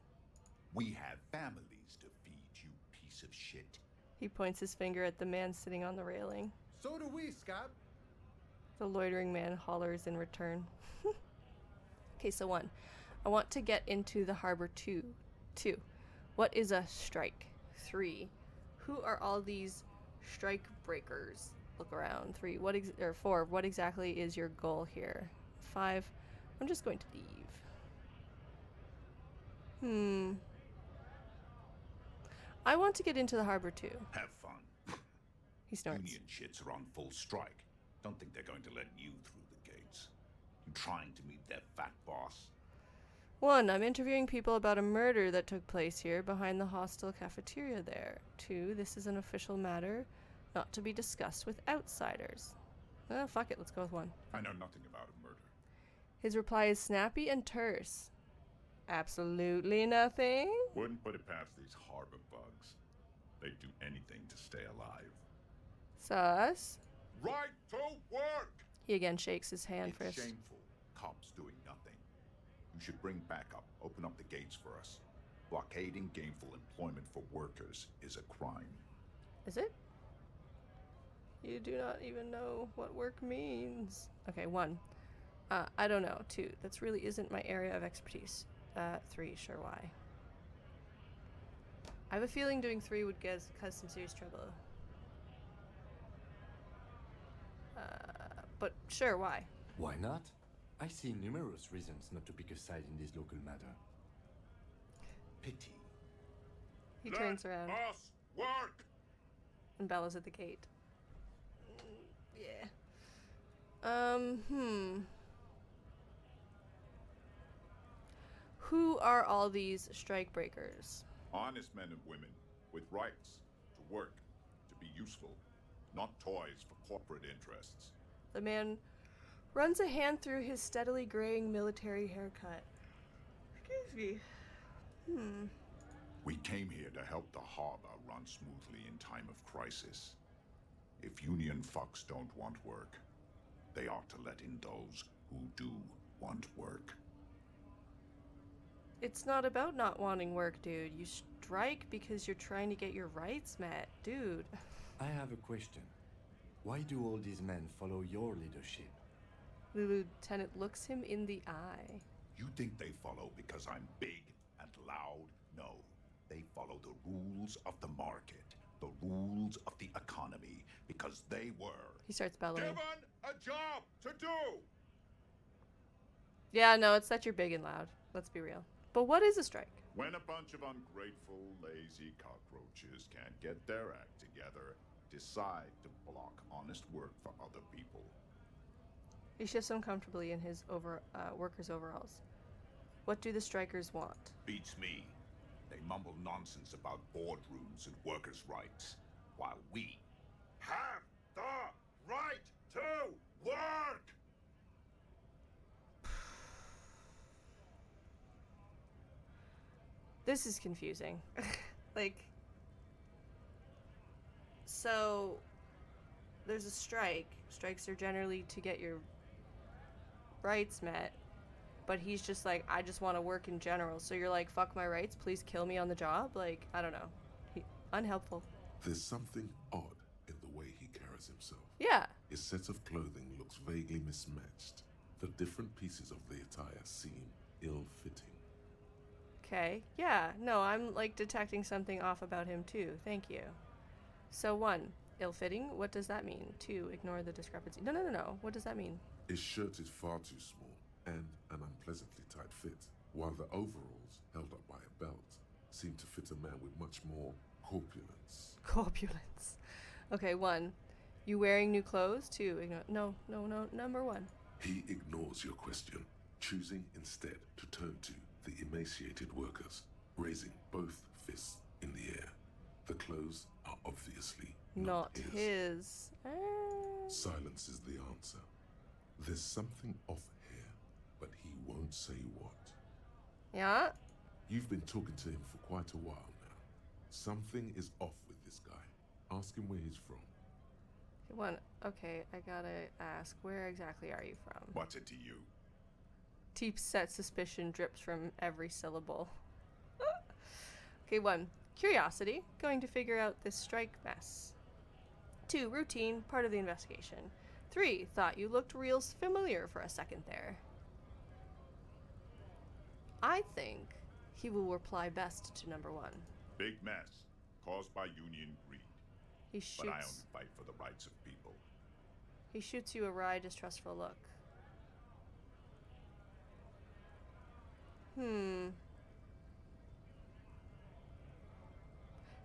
We have families to feed, you piece of shit. He points his finger at the man sitting on the railing. So do we, Scott. The loitering man hollers in return. Okay, so 1, I want to get into the harbor. 2, what is a strike? 3, who are all these strike breakers? Look around. 3, 4, what exactly is your goal here? 5, I'm just going to leave. I want to get into the harbor too. Have fun. He snorts. Union shits are on full strike. Don't think they're going to let you through the gates. You trying to meet their fat boss? 1, I'm interviewing people about a murder that took place here behind the hostel cafeteria there. 2, this is an official matter, not to be discussed with outsiders. Oh, fuck it, let's go with 1. I know nothing about a murder. His reply is snappy and terse. Absolutely nothing? Wouldn't put it past these harbor bugs. They'd do anything to stay alive. Sus. Right to work! He again shakes his hand It's first. shameful. Cops doing nothing. You should bring backup. Open up the gates for us. Blockading gainful employment for workers is a crime. Is it? You do not even know what work means. Okay, 1. I don't know. 2, that really isn't my area of expertise. 3, sure, why? I have a feeling doing 3 would cause some serious trouble. But sure, why? Why not? I see numerous reasons not to pick a side in this local matter. Pity. He turns around Us work! and bellows at the gate. Yeah. Who are all these strikebreakers? Honest men and women with rights to work, to be useful, not toys for corporate interests. The man runs a hand through his steadily graying military haircut. Excuse me. We came here to help the harbor run smoothly in time of crisis. If union fucks don't want work, they ought to let in those who do want work. It's not about not wanting work, dude. You strike because you're trying to get your rights met, dude. I have a question. Why do all these men follow your leadership? The lieutenant looks him in the eye. You think they follow because I'm big and loud? No. They follow the rules of the market, the rules of the economy, because they were He starts bellowing. given a job to do. Yeah, no, it's that you're big and loud. Let's be real. But what is a strike? When a bunch of ungrateful, lazy cockroaches can't get their act together, decide to block honest work for other people. He shifts uncomfortably in his workers' overalls. What do the strikers want? Beats me. They mumble nonsense about boardrooms and workers' rights, while we have the right to work! This is confusing. Like, so there's a strike. Strikes are generally to get your rights met, but he's just like, I just want to work in general. So you're like, fuck my rights, please kill me on the job? Like, I don't know. Unhelpful. There's something odd in the way he carries himself. Yeah. His set of clothing looks vaguely mismatched. The different pieces of the attire seem ill-fitting. Okay. Yeah. No, I'm like detecting something off about him too. Thank you. So 1, ill-fitting. What does that mean? 2, ignore the discrepancy. No. What does that mean? His shirt is far too small and an unpleasantly tight fit, while the overalls, held up by a belt, seem to fit a man with much more corpulence. Corpulence. Okay, 1, you wearing new clothes? 2, ignore. No. Number 1. He ignores your question, choosing instead to turn to the emaciated workers, raising both fists in the air. The clothes are obviously not his. Silence is the answer. There's something off here, but he won't say what. Yeah? You've been talking to him for quite a while now. Something is off with this guy. Ask him where he's from. 1, okay, I gotta ask, where exactly are you from? What's it to you? Deep set suspicion drips from every syllable. Okay, 1, curiosity, going to figure out this strike mess. 2, routine, part of the investigation. 3, thought you looked real familiar for a second there. I think he will reply best to number 1. Big mess, caused by union greed. He shoots. But I only fight for the rights of people. He shoots you a wry, distrustful look.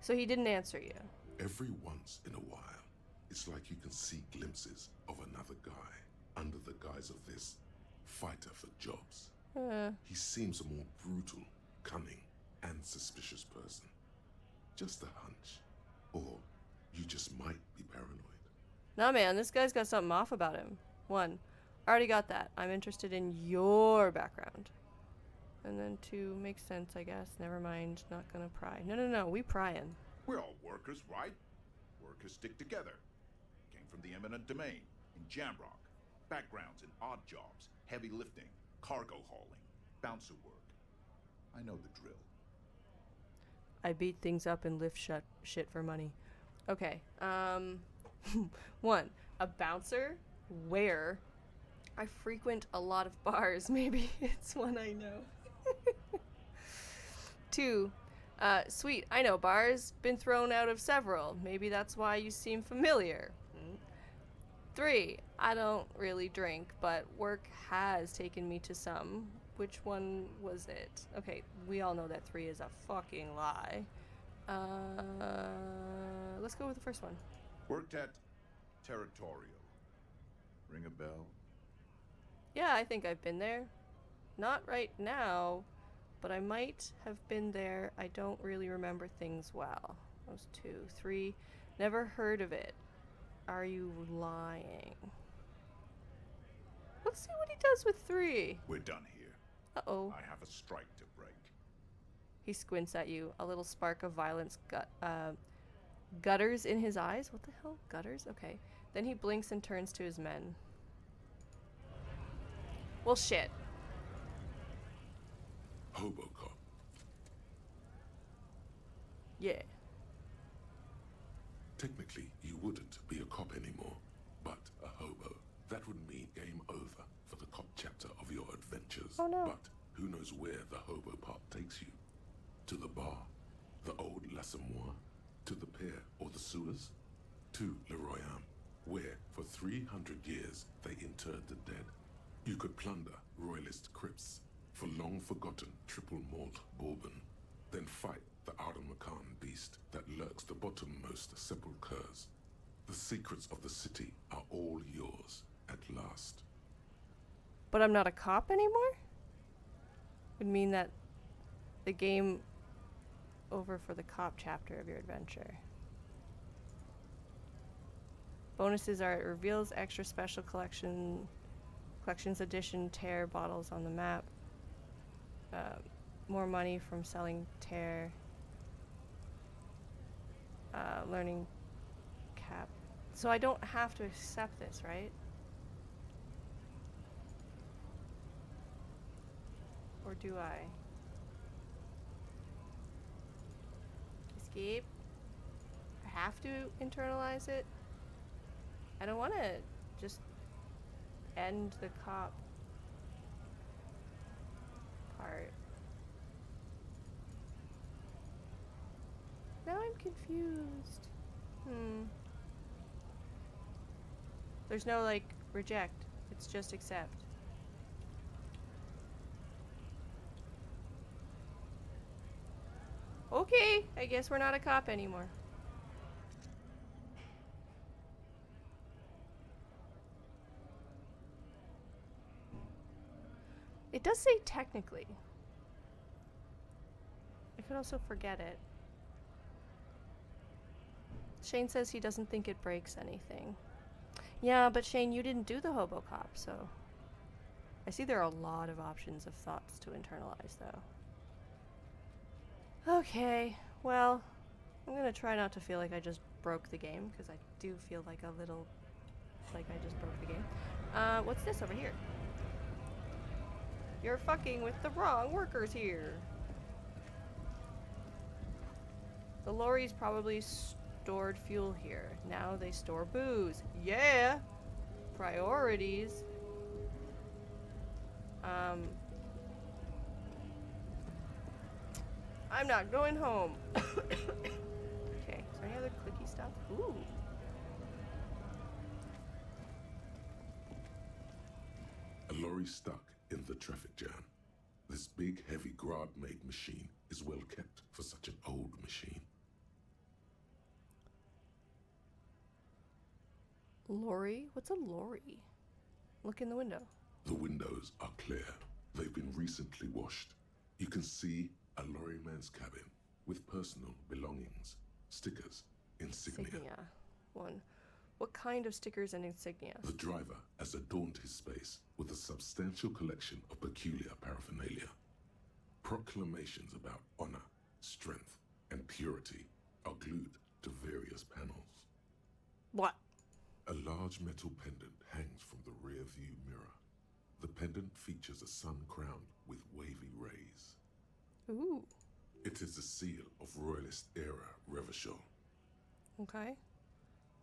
So he didn't answer you. Every once in a while, it's like you can see glimpses of another guy under the guise of this fighter for jobs. He seems a more brutal, cunning, and suspicious person. Just a hunch. Or you just might be paranoid. Nah, man, this guy's got something off about him. 1, already got that. I'm interested in your background. And then 2, makes sense, I guess. Never mind, not gonna pry. No, we prying. We're all workers, right? Workers stick together. Came from the eminent domain, in Jamrock. Backgrounds in odd jobs, heavy lifting, cargo hauling, bouncer work. I know the drill. I beat things up and lift shit for money. Okay, 1, a bouncer? Where? I frequent a lot of bars. Maybe it's one I know. 2, sweet, I know bars. Been thrown out of several. Maybe that's why you seem familiar. 3, I don't really drink, but work has taken me to some. Which one was it? Okay, we all know that 3 is a fucking lie. Let's go with the first one. Worked at Territorial. Ring a bell? Yeah, I think I've been there. Not right now, but I might have been there. I don't really remember things well. That was 2. 3, never heard of it. Are you lying? Let's see what he does with 3. We're done here. Uh-oh. I have a strike to break. He squints at you, a little spark of violence gutters in his eyes. What the hell? Gutters? Okay. Then he blinks and turns to his men. Well, shit. Hobocop. Yeah. Technically, you wouldn't be a cop anymore, but a hobo. That would mean game over for the cop chapter of your adventures. Oh, no. But Who knows where the hobo part takes you? To the bar, the old L'Assommoir, to the pier or the sewers, to Le Royaume, where for 300 years they interred the dead. You could plunder royalist crypts for long-forgotten triple malt bourbon, then fight the Arden-Macan beast that lurks the bottommost sepulchres. The secrets of the city are all yours at last. But I'm not a cop anymore? Would mean that the game over for the cop chapter of your adventure. Bonuses are it reveals extra special collections edition tear bottles on the map. More money from selling tear. Learning cap. So I don't have to accept this, right? Or do I? Escape? I have to internalize it? I don't want to just end the cop part. Now I'm confused. There's no, like, reject. It's just accept. Okay, I guess we're not a cop anymore. It does say technically. I could also forget it. Shane says he doesn't think it breaks anything. Yeah, but Shane, you didn't do the hobo cop, so... I see there are a lot of options of thoughts to internalize, though. Okay, well, I'm gonna try not to feel like I just broke the game, because I do feel like a little... like I just broke the game. What's this over here? You're fucking with the wrong workers here. The lorries probably stored fuel here. Now they store booze. Yeah! Priorities. I'm not going home. Okay, is there any other clicky stuff? Ooh. A lorry stuck in the traffic jam. This big, heavy Grad-made machine is well kept for such an old machine. Lorry? What's a lorry? Look in the window. The windows are clear. They've been recently washed. You can see a lorryman's cabin with personal belongings, stickers, insignia. One. What kind of stickers and insignia? The driver has adorned his space with a substantial collection of peculiar paraphernalia. Proclamations about honor, strength, and purity are glued to various panels. What? A large metal pendant hangs from the rear view mirror. The pendant features a sun crowned with wavy rays. Ooh. It is the seal of Royalist era Revachol. Okay.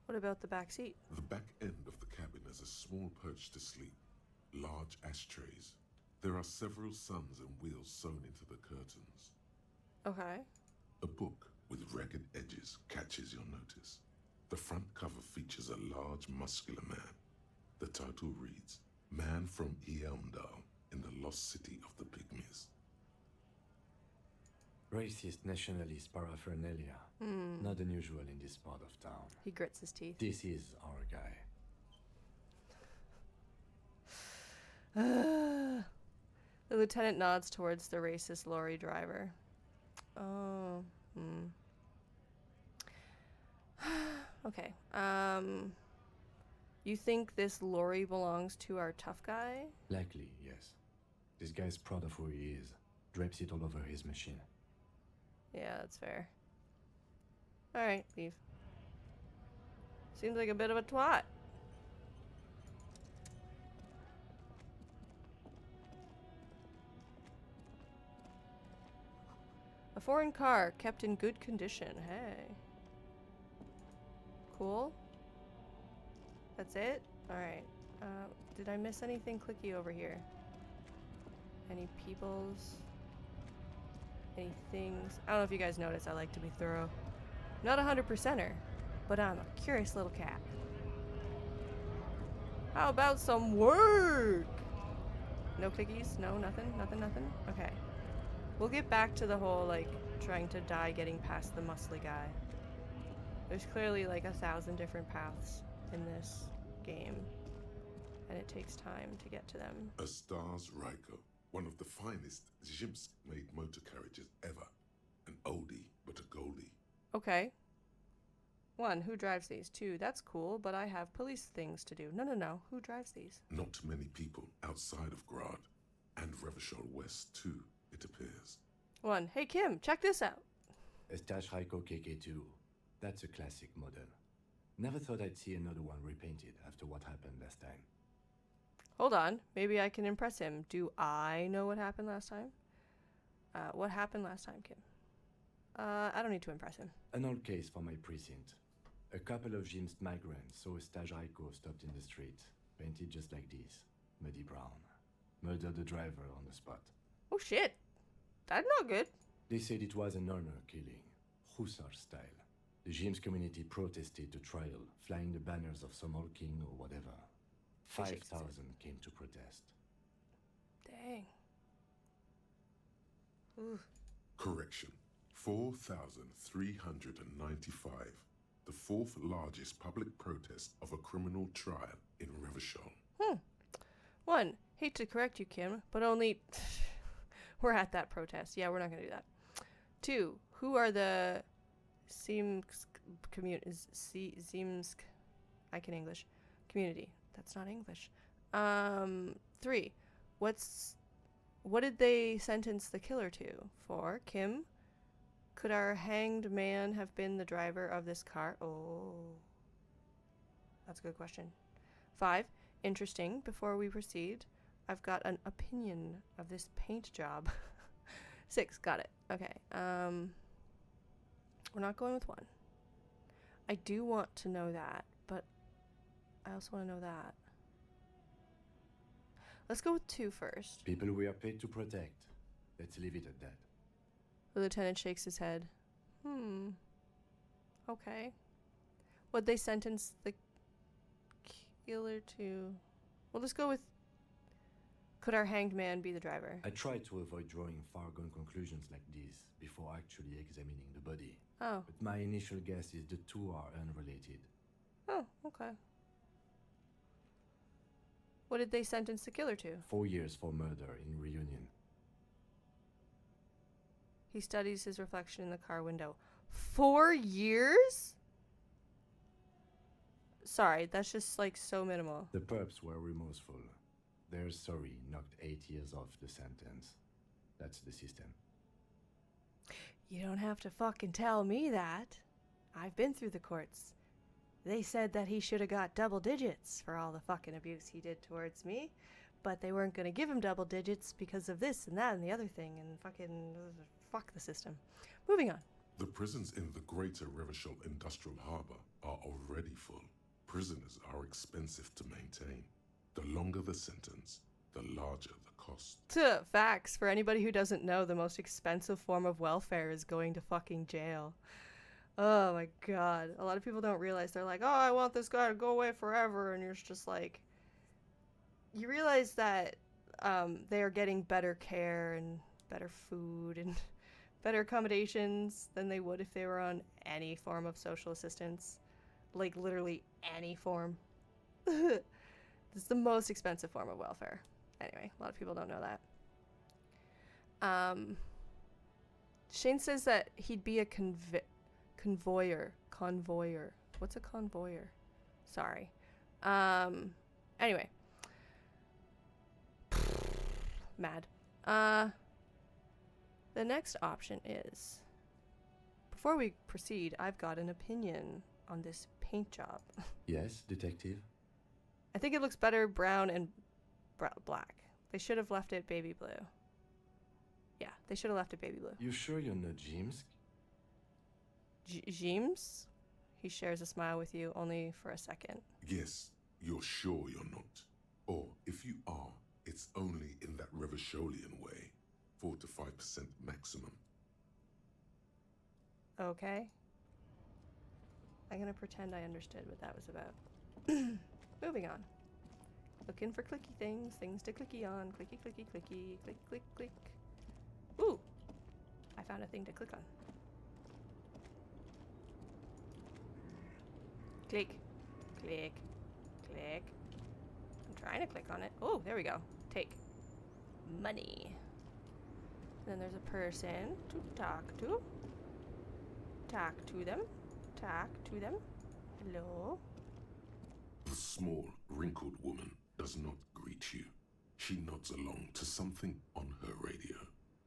What about the back seat? The back end of the cabin has a small perch to sleep, large ashtrays. There are several suns and wheels sewn into the curtains. Okay. A book with ragged edges catches your notice. The front cover features a large, muscular man. The title reads, Man from Eamdal in the Lost City of the Pygmies. Racist nationalist paraphernalia. Not unusual in this part of town. He grits his teeth. This is our guy. The lieutenant nods towards the racist lorry driver. Oh. Okay. You think this lorry belongs to our tough guy? Likely, yes. This guy's proud of who he is. Drapes it all over his machine. Yeah, that's fair. Alright, leave. Seems like a bit of a twat. A foreign car kept in good condition. Hey. Cool. That's it? Alright. Did I miss anything clicky over here? Any peoples? Any things? I don't know if you guys notice, I like to be thorough. Not a 100%er, but I'm a curious little cat. How about some work? No clickies? No, nothing? Nothing? Okay. We'll get back to the whole, like, trying to die getting past the muscly guy. There's clearly, like, 1,000 different paths in this game. And it takes time to get to them. A Stars Ryko, one of the finest Zhimsk-made motor carriages ever. An oldie, but a goldie. Okay. 1, who drives these? 2, that's cool, but I have police things to do. No. Who drives these? Not many people outside of Grad, and Revachol West too, it appears. 1, hey Kim, check this out. Estache Raiko KK2. That's a classic model. Never thought I'd see another one repainted after what happened last time. Hold on, maybe I can impress him. Do I know what happened last time? What happened last time, Kim? I don't need to impress him. An old case for my precinct. A couple of Jim's migrants saw a Stage Raiko stopped in the street, painted just like this, muddy brown. Murdered the driver on the spot. Oh shit, that's not good. They said it was an honor killing, Hussar style. The Jim's community protested the trial, flying the banners of some old king or whatever. 5,000 came to protest. Dang. Ooh. Correction. 4,395. The 4th largest public protest of a criminal trial in Revachol. 1, hate to correct you, Kim, but only... we're at that protest. Yeah, we're not going to do that. 2, who are the Zimsk Zimsk... I can English. Community. That's not English. 3, what did they sentence the killer to? 4, Kim, could our hanged man have been the driver of this car? Oh, that's a good question. 5, interesting. Before we proceed, I've got an opinion of this paint job. 6, got it. Okay. We're not going with 1. I do want to know that, but I also want to know that. Let's go with 2 first. People we are paid to protect. Let's leave it at that. The lieutenant shakes his head. Okay. What'd they sentence the killer to? Well, let's go with... Could our hanged man be the driver? I try to avoid drawing far-gone conclusions like these before actually examining the body. Oh. But my initial guess is the 2 are unrelated. Oh, okay. What did they sentence the killer to? 4 years for murder in Reunion. He studies his reflection in the car window. 4 years? Sorry, that's just like so minimal. The perps were remorseful. Their sorry knocked 8 years off the sentence. That's the system. You don't have to fucking tell me that. I've been through the courts. They said that he should have got double digits for all the fucking abuse he did towards me, but they weren't going to give him double digits because of this and that and the other thing, and fuck the system. Moving on. The prisons in the greater Revachol Industrial Harbor are already full. Prisoners are expensive to maintain. The longer the sentence, the larger the cost. Facts. For anybody who doesn't know, the most expensive form of welfare is going to fucking jail. Oh my god. A lot of people don't realize. They're like, oh, I want this guy to go away forever. And you're just like... You realize that they are getting better care and better food and better accommodations than they would if they were on any form of social assistance. Like, literally any form. It's the most expensive form of welfare. Anyway, a lot of people don't know that. Shane says that he'd be a convoyer. Convoyer. What's a convoyer? Sorry. Anyway. Mad. The next option is... Before we proceed, I've got an opinion on this paint job. Yes, detective? I think it looks better brown and black. They should have left it baby blue. Yeah, they should have left it baby blue. You sure you're not Jimsk? James? He shares a smile with you only for a second. Yes, you're sure you're not. Or if you are, it's It's only in that Revacholian way, 4 to 5% maximum. Okay. I'm gonna pretend I understood what that was about. Moving on. Looking for clicky things to clicky on. Clicky, clicky, clicky, click, click, click. Ooh! I found a thing to click on. Click, click, click. I'm trying to click on it. Oh, there we go. Take. Money. Then there's a person to talk to. Talk to them. Talk to them. Hello. The small, wrinkled woman does not greet you. She nods along to something on her radio.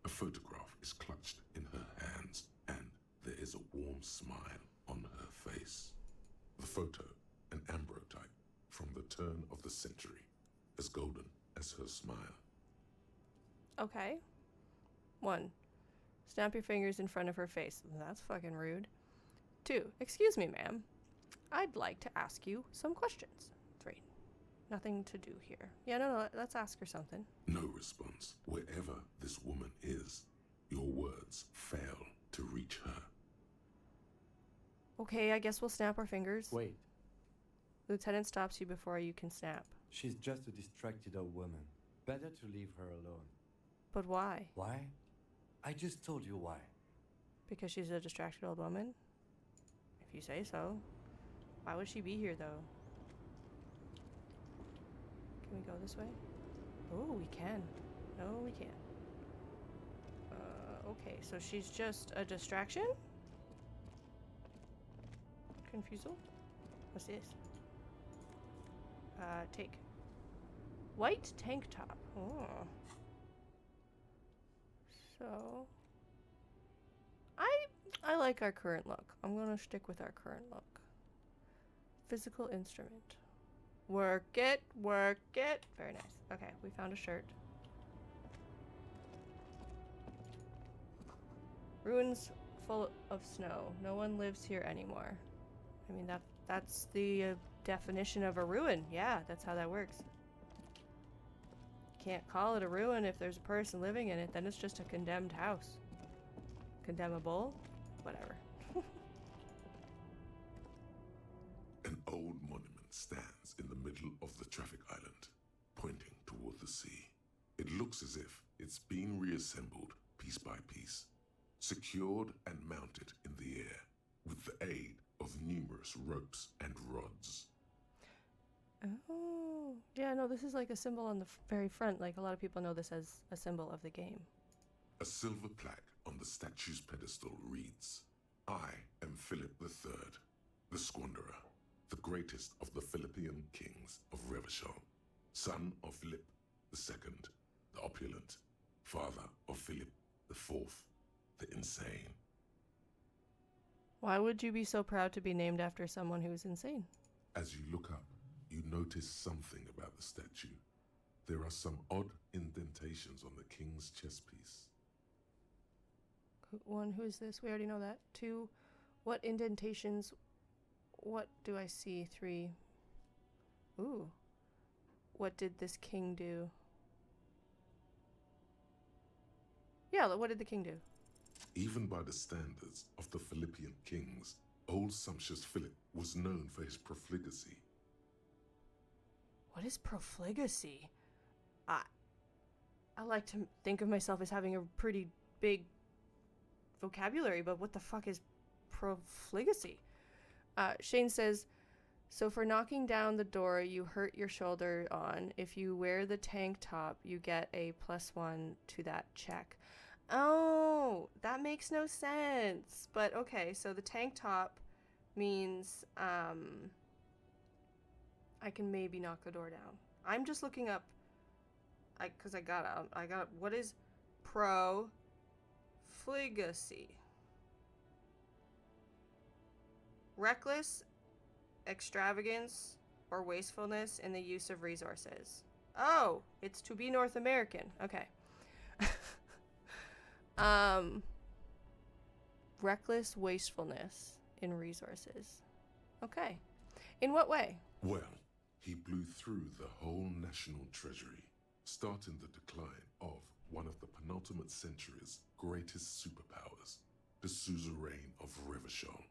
A photograph is clutched in her hands, and there is a warm smile on her face. The photo, an ambrotype from the turn of the century, as golden as her smile. Okay. 1. Snap your fingers in front of her face. That's fucking rude. 2. Excuse me, ma'am. I'd like to ask you some questions. 3. Nothing to do here. Yeah, no, let's ask her something. No response. Wherever this woman is, your words fail to reach her. Okay, I guess we'll snap our fingers. Wait, Lieutenant stops you before you can snap. she's just a distracted old woman. Better to leave her alone. But why? Why? I just told you why. Because she's a distracted old woman? If you say so. Why would she be here, though? Can we go this way? Oh, we can. No, we can't. Okay, so she's just a distraction? Confusal? What's this? Take. White tank top. Oh. So... I like our current look. I'm gonna stick with our current look. Physical instrument. Work it, work it. Very nice. Okay, we found a shirt. Ruins full of snow. No one lives here anymore. I mean, that's the definition of a ruin. Yeah, that's how that works. Can't call it a ruin if there's a person living in it. Then it's just a condemned house. Condemnable? Whatever. An old monument stands in the middle of the traffic island, pointing toward the sea. It looks as if it's been reassembled piece by piece, secured and mounted in the air with the aid of numerous ropes and rods. Oh. Yeah, no, this is like a symbol on the very front. Like, a lot of people know this as a symbol of the game. A silver plaque on the statue's pedestal reads, I am Philip III, the Squanderer, the greatest of the Philippian kings of Revachol, son of Philip II, the opulent, father of Philip IV, the insane. Why would you be so proud to be named after someone who is insane? As you look up, you notice something about the statue. There are some odd indentations on the king's chest piece. 1, who is this? We already know that. 2, what indentations? What do I see? 3, ooh. What did this king do? Yeah, what did the king do? Even by the standards of the Philippian kings, old sumptuous Philip was known for his profligacy. What is profligacy? I like to think of myself as having a pretty big vocabulary, but what the fuck is profligacy? Shane says, so for knocking down the door you hurt your shoulder on, if you wear the tank top, you get a +1 to that check. Oh, that makes no sense. But okay, so the tank top means I can maybe knock the door down. I'm just looking up, because I got what is profligacy? Reckless extravagance or wastefulness in the use of resources. Oh, it's to be North American. Okay. Reckless wastefulness in resources. Okay. In what way? Well, he blew through the whole national treasury, starting the decline of one of the penultimate century's greatest superpowers, the suzerain of Revachol.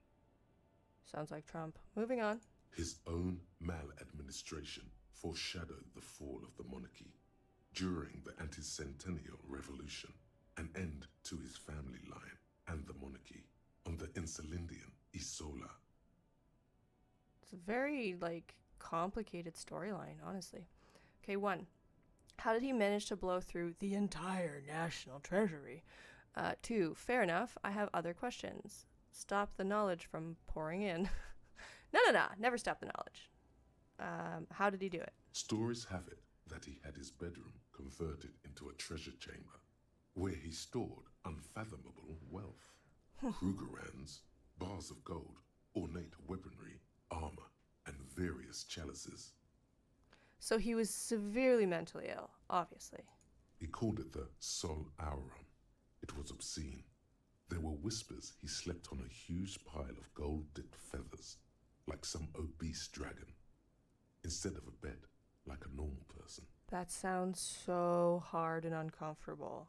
Sounds like Trump. Moving on. His own maladministration foreshadowed the fall of the monarchy during the anti-centennial revolution, an end to his family line and the monarchy on the Insulindian Isola. It's a very, complicated storyline, honestly. Okay, 1. How did he manage to blow through the entire national treasury? 2. Fair enough. I have other questions. Stop the knowledge from pouring in. No. Never stop the knowledge. How did he do it? Stories have it that he had his bedroom converted into a treasure chamber where he stored unfathomable wealth. Krugerrands, bars of gold, ornate weaponry, armor, and various chalices. So he was severely mentally ill, obviously. He called it the Sol Auron. It was obscene. There were whispers he slept on a huge pile of gold-dipped feathers, like some obese dragon, instead of a bed, like a normal person. That sounds so hard and uncomfortable.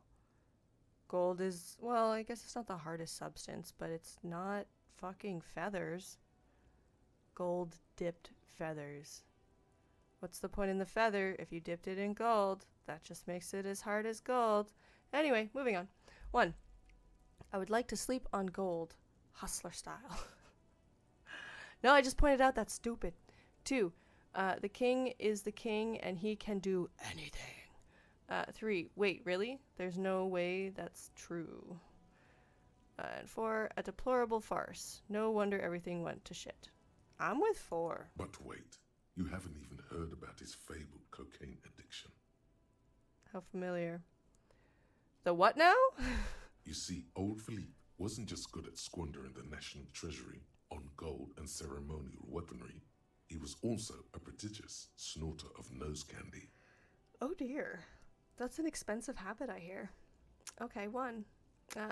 Gold is, well, I guess it's not the hardest substance, but it's not fucking feathers. Gold-dipped feathers. What's the point in the feather if you dipped it in gold? That just makes it as hard as gold. Anyway, moving on. 1. I would like to sleep on gold, hustler style. No, I just pointed out that's stupid. 2. The king is the king and he can do anything. 3. Wait, really? There's no way that's true. And 4. A deplorable farce. No wonder everything went to shit. I'm with 4. But wait, you haven't even heard about his fabled cocaine addiction. How familiar. The what now? You see, old Philippe wasn't just good at squandering the national treasury on gold and ceremonial weaponry. He was also a prodigious snorter of nose candy. Oh dear. That's an expensive habit, I hear. Okay, 1.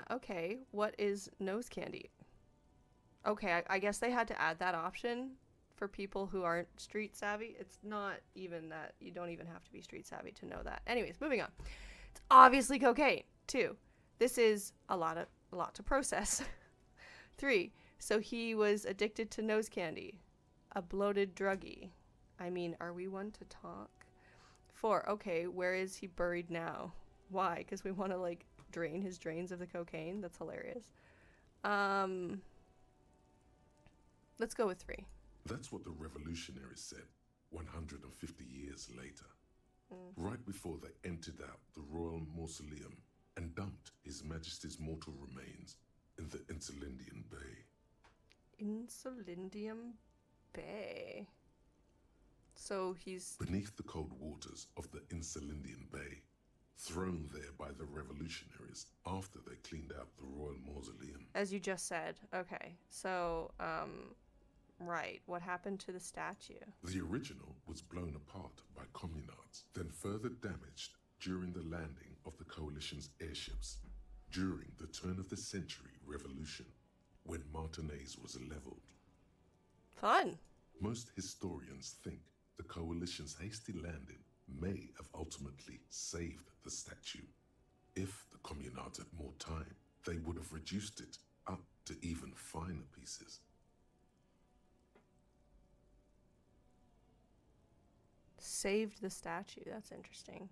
Okay, what is nose candy? Okay, I guess they had to add that option for people who aren't street savvy. It's not even that. You don't even have to be street savvy to know that. Anyways, moving on. It's obviously cocaine. 2. This is a lot to process. 3. So he was addicted to nose candy. A bloated druggie. I mean, are we one to talk? 4. Okay, where is he buried now? Why? Because we want to, drain his drains of the cocaine? That's hilarious. Let's go with 3. That's what the revolutionaries said 150 years later. Right before they emptied out the royal mausoleum and dumped His Majesty's mortal remains in the Insulindian Bay. Insulindian Bay. So he's beneath the cold waters of the Insulindian Bay, thrown there by the revolutionaries after they cleaned out the royal mausoleum. As you just said. Okay. So, right. What happened to the statue? The original was blown apart by communards, then further damaged during the landing of the coalition's airships during the turn-of-the-century revolution, when Martinez was leveled. Fun. Most historians think the coalition's hasty landing may have ultimately saved the statue. If the communards had more time, they would have reduced it up to even finer pieces. Saved the statue. That's interesting.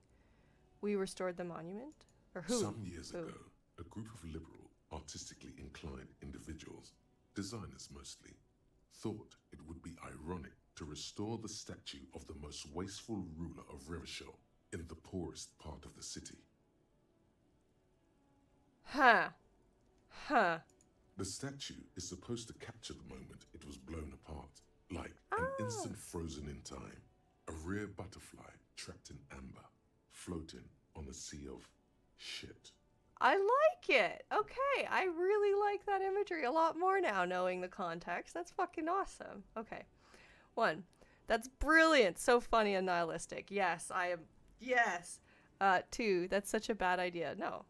We restored the monument? Or who? Some years ago, a group of liberal, artistically inclined individuals, designers mostly, thought it would be ironic to restore the statue of the most wasteful ruler of Revachol in the poorest part of the city. Huh. The statue is supposed to capture the moment it was blown apart, like an instant frozen in time, a rare butterfly trapped in amber, floating on a sea of shit. I like it. Okay, I really like that imagery a lot more now, knowing the context. That's fucking awesome. Okay. 1. That's brilliant. So funny and nihilistic. Yes, I am. Yes. 2. That's such a bad idea. No.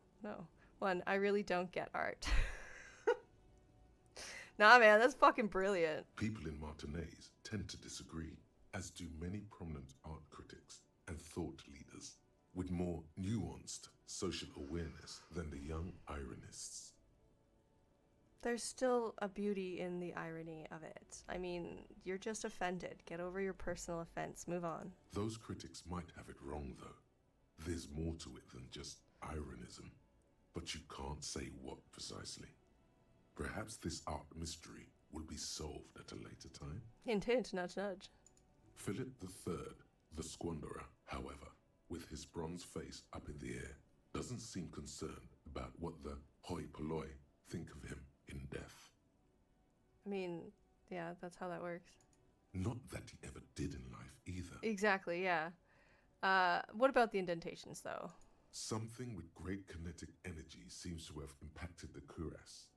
1. I really don't get art. Nah, man, that's fucking brilliant. People in Martinez tend to disagree, as do many prominent art critics and thought leaders. with more nuanced social awareness than the young ironists. There's still a beauty in the irony of it. I mean, you're just offended. Get over your personal offense. Move on. Those critics might have it wrong, though. There's more to it than just ironism. But you can't say what precisely. Perhaps this art mystery will be solved at a later time. Hint, hint, nudge, nudge. Philip III, the Squanderer, however, with his bronze face up in the air, doesn't seem concerned about what the hoi polloi think of him in death. I mean, yeah, that's how that works. Not that he ever did in life either. Exactly, yeah. What about the indentations, though? Something with great kinetic energy seems to have impacted the cuirass,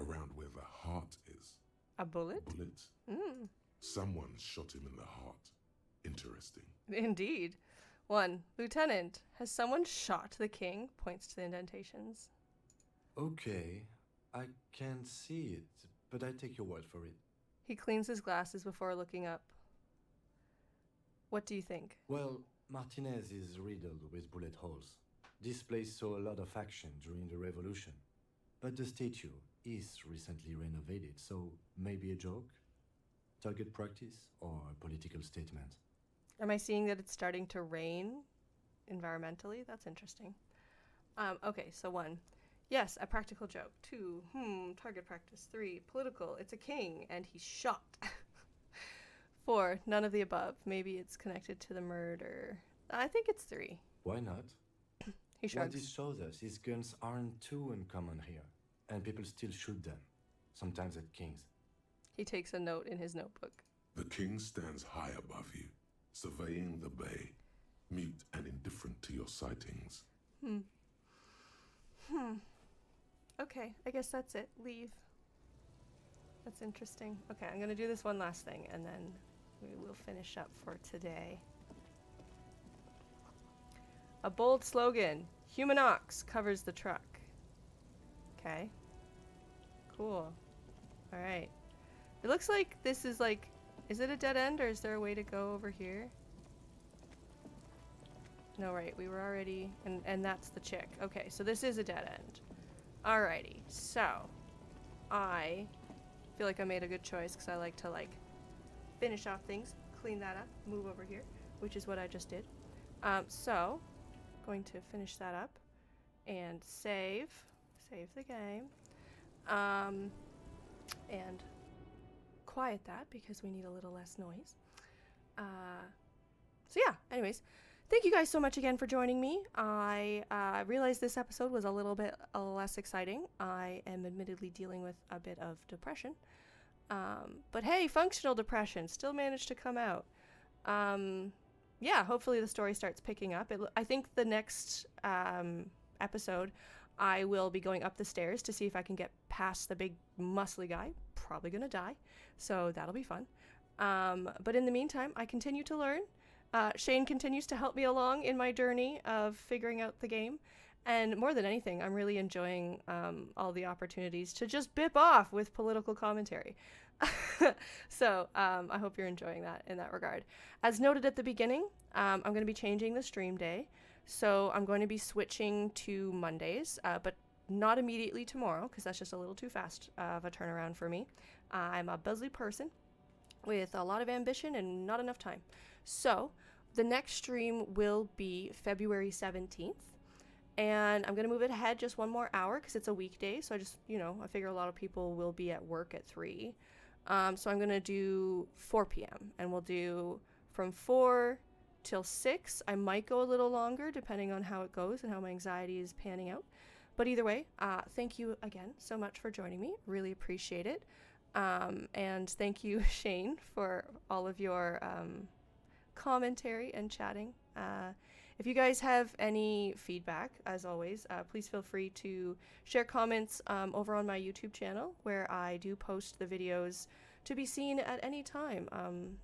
around where the heart is. A bullet? Bullet? Mm. Someone shot him in the heart. Interesting. Indeed. 1. Lieutenant, has someone shot the king? Points to the indentations. Okay, I can't see it, but I take your word for it. He cleans his glasses before looking up. What do you think? Well, Martinez is riddled with bullet holes. This place saw a lot of action during the revolution. But the statue is recently renovated, so maybe a joke? Target practice or a political statement? Am I seeing that it's starting to rain environmentally? That's interesting. Okay, so 1. Yes, a practical joke. 2. Target practice. 3. Political. It's a king, and he's shot. 4. None of the above. Maybe it's connected to the murder. I think it's 3. Why not? He What shrugs. this shows us is guns aren't too uncommon here, and people still shoot them, sometimes at kings. He takes a note in his notebook. The king stands high above you, surveying the bay, mute and indifferent to your sightings. Okay, I guess that's it. Leave. That's interesting. Okay, I'm gonna do this one last thing, and then we will finish up for today. A bold slogan. Human ox covers the truck. Okay. Cool. Alright. It looks like this is like... Is it a dead end, or is there a way to go over here? No, right. We were already... And that's the chick. Okay, so this is a dead end. Alrighty. So, I feel like I made a good choice, because I like to, like, finish off things, clean that up, move over here, which is what I just did. So, going to finish that up and save the game, and quiet that because we need a little less noise. So yeah, anyways, thank you guys so much again for joining me. I realized this episode was a little bit less exciting. I am admittedly dealing with a bit of depression, but hey, functional depression still managed to come out. Yeah, hopefully the story starts picking up. I think the next episode, I will be going up the stairs to see if I can get past the big muscly guy. Probably gonna die, so that'll be fun. But in the meantime, I continue to learn. Shane continues to help me along in my journey of figuring out the game. And more than anything, I'm really enjoying all the opportunities to just bip off with political commentary. So I hope you're enjoying that in that regard. As noted at the beginning, I'm going to be changing the stream day. So I'm going to be switching to Mondays, but not immediately tomorrow, because that's just a little too fast of a turnaround for me. I'm a busy person with a lot of ambition and not enough time. So the next stream will be February 17th. And I'm going to move it ahead just one more hour because it's a weekday. So I just, I figure a lot of people will be at work at 3. So I'm going to do 4 p.m. and we'll do from 4 till 6. I might go a little longer depending on how it goes and how my anxiety is panning out. But either way, thank you again so much for joining me. Really appreciate it. And thank you, Shane, for all of your commentary and chatting. If you guys have any feedback, as always, please feel free to share comments over on my YouTube channel, where I do post the videos to be seen at any time.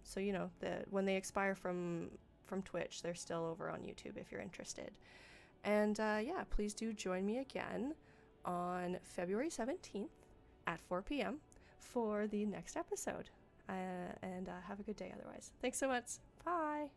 So that when they expire from Twitch, they're still over on YouTube if you're interested. And yeah, please do join me again on February 17th at 4 p.m. for the next episode. And have a good day otherwise. Thanks so much. Bye.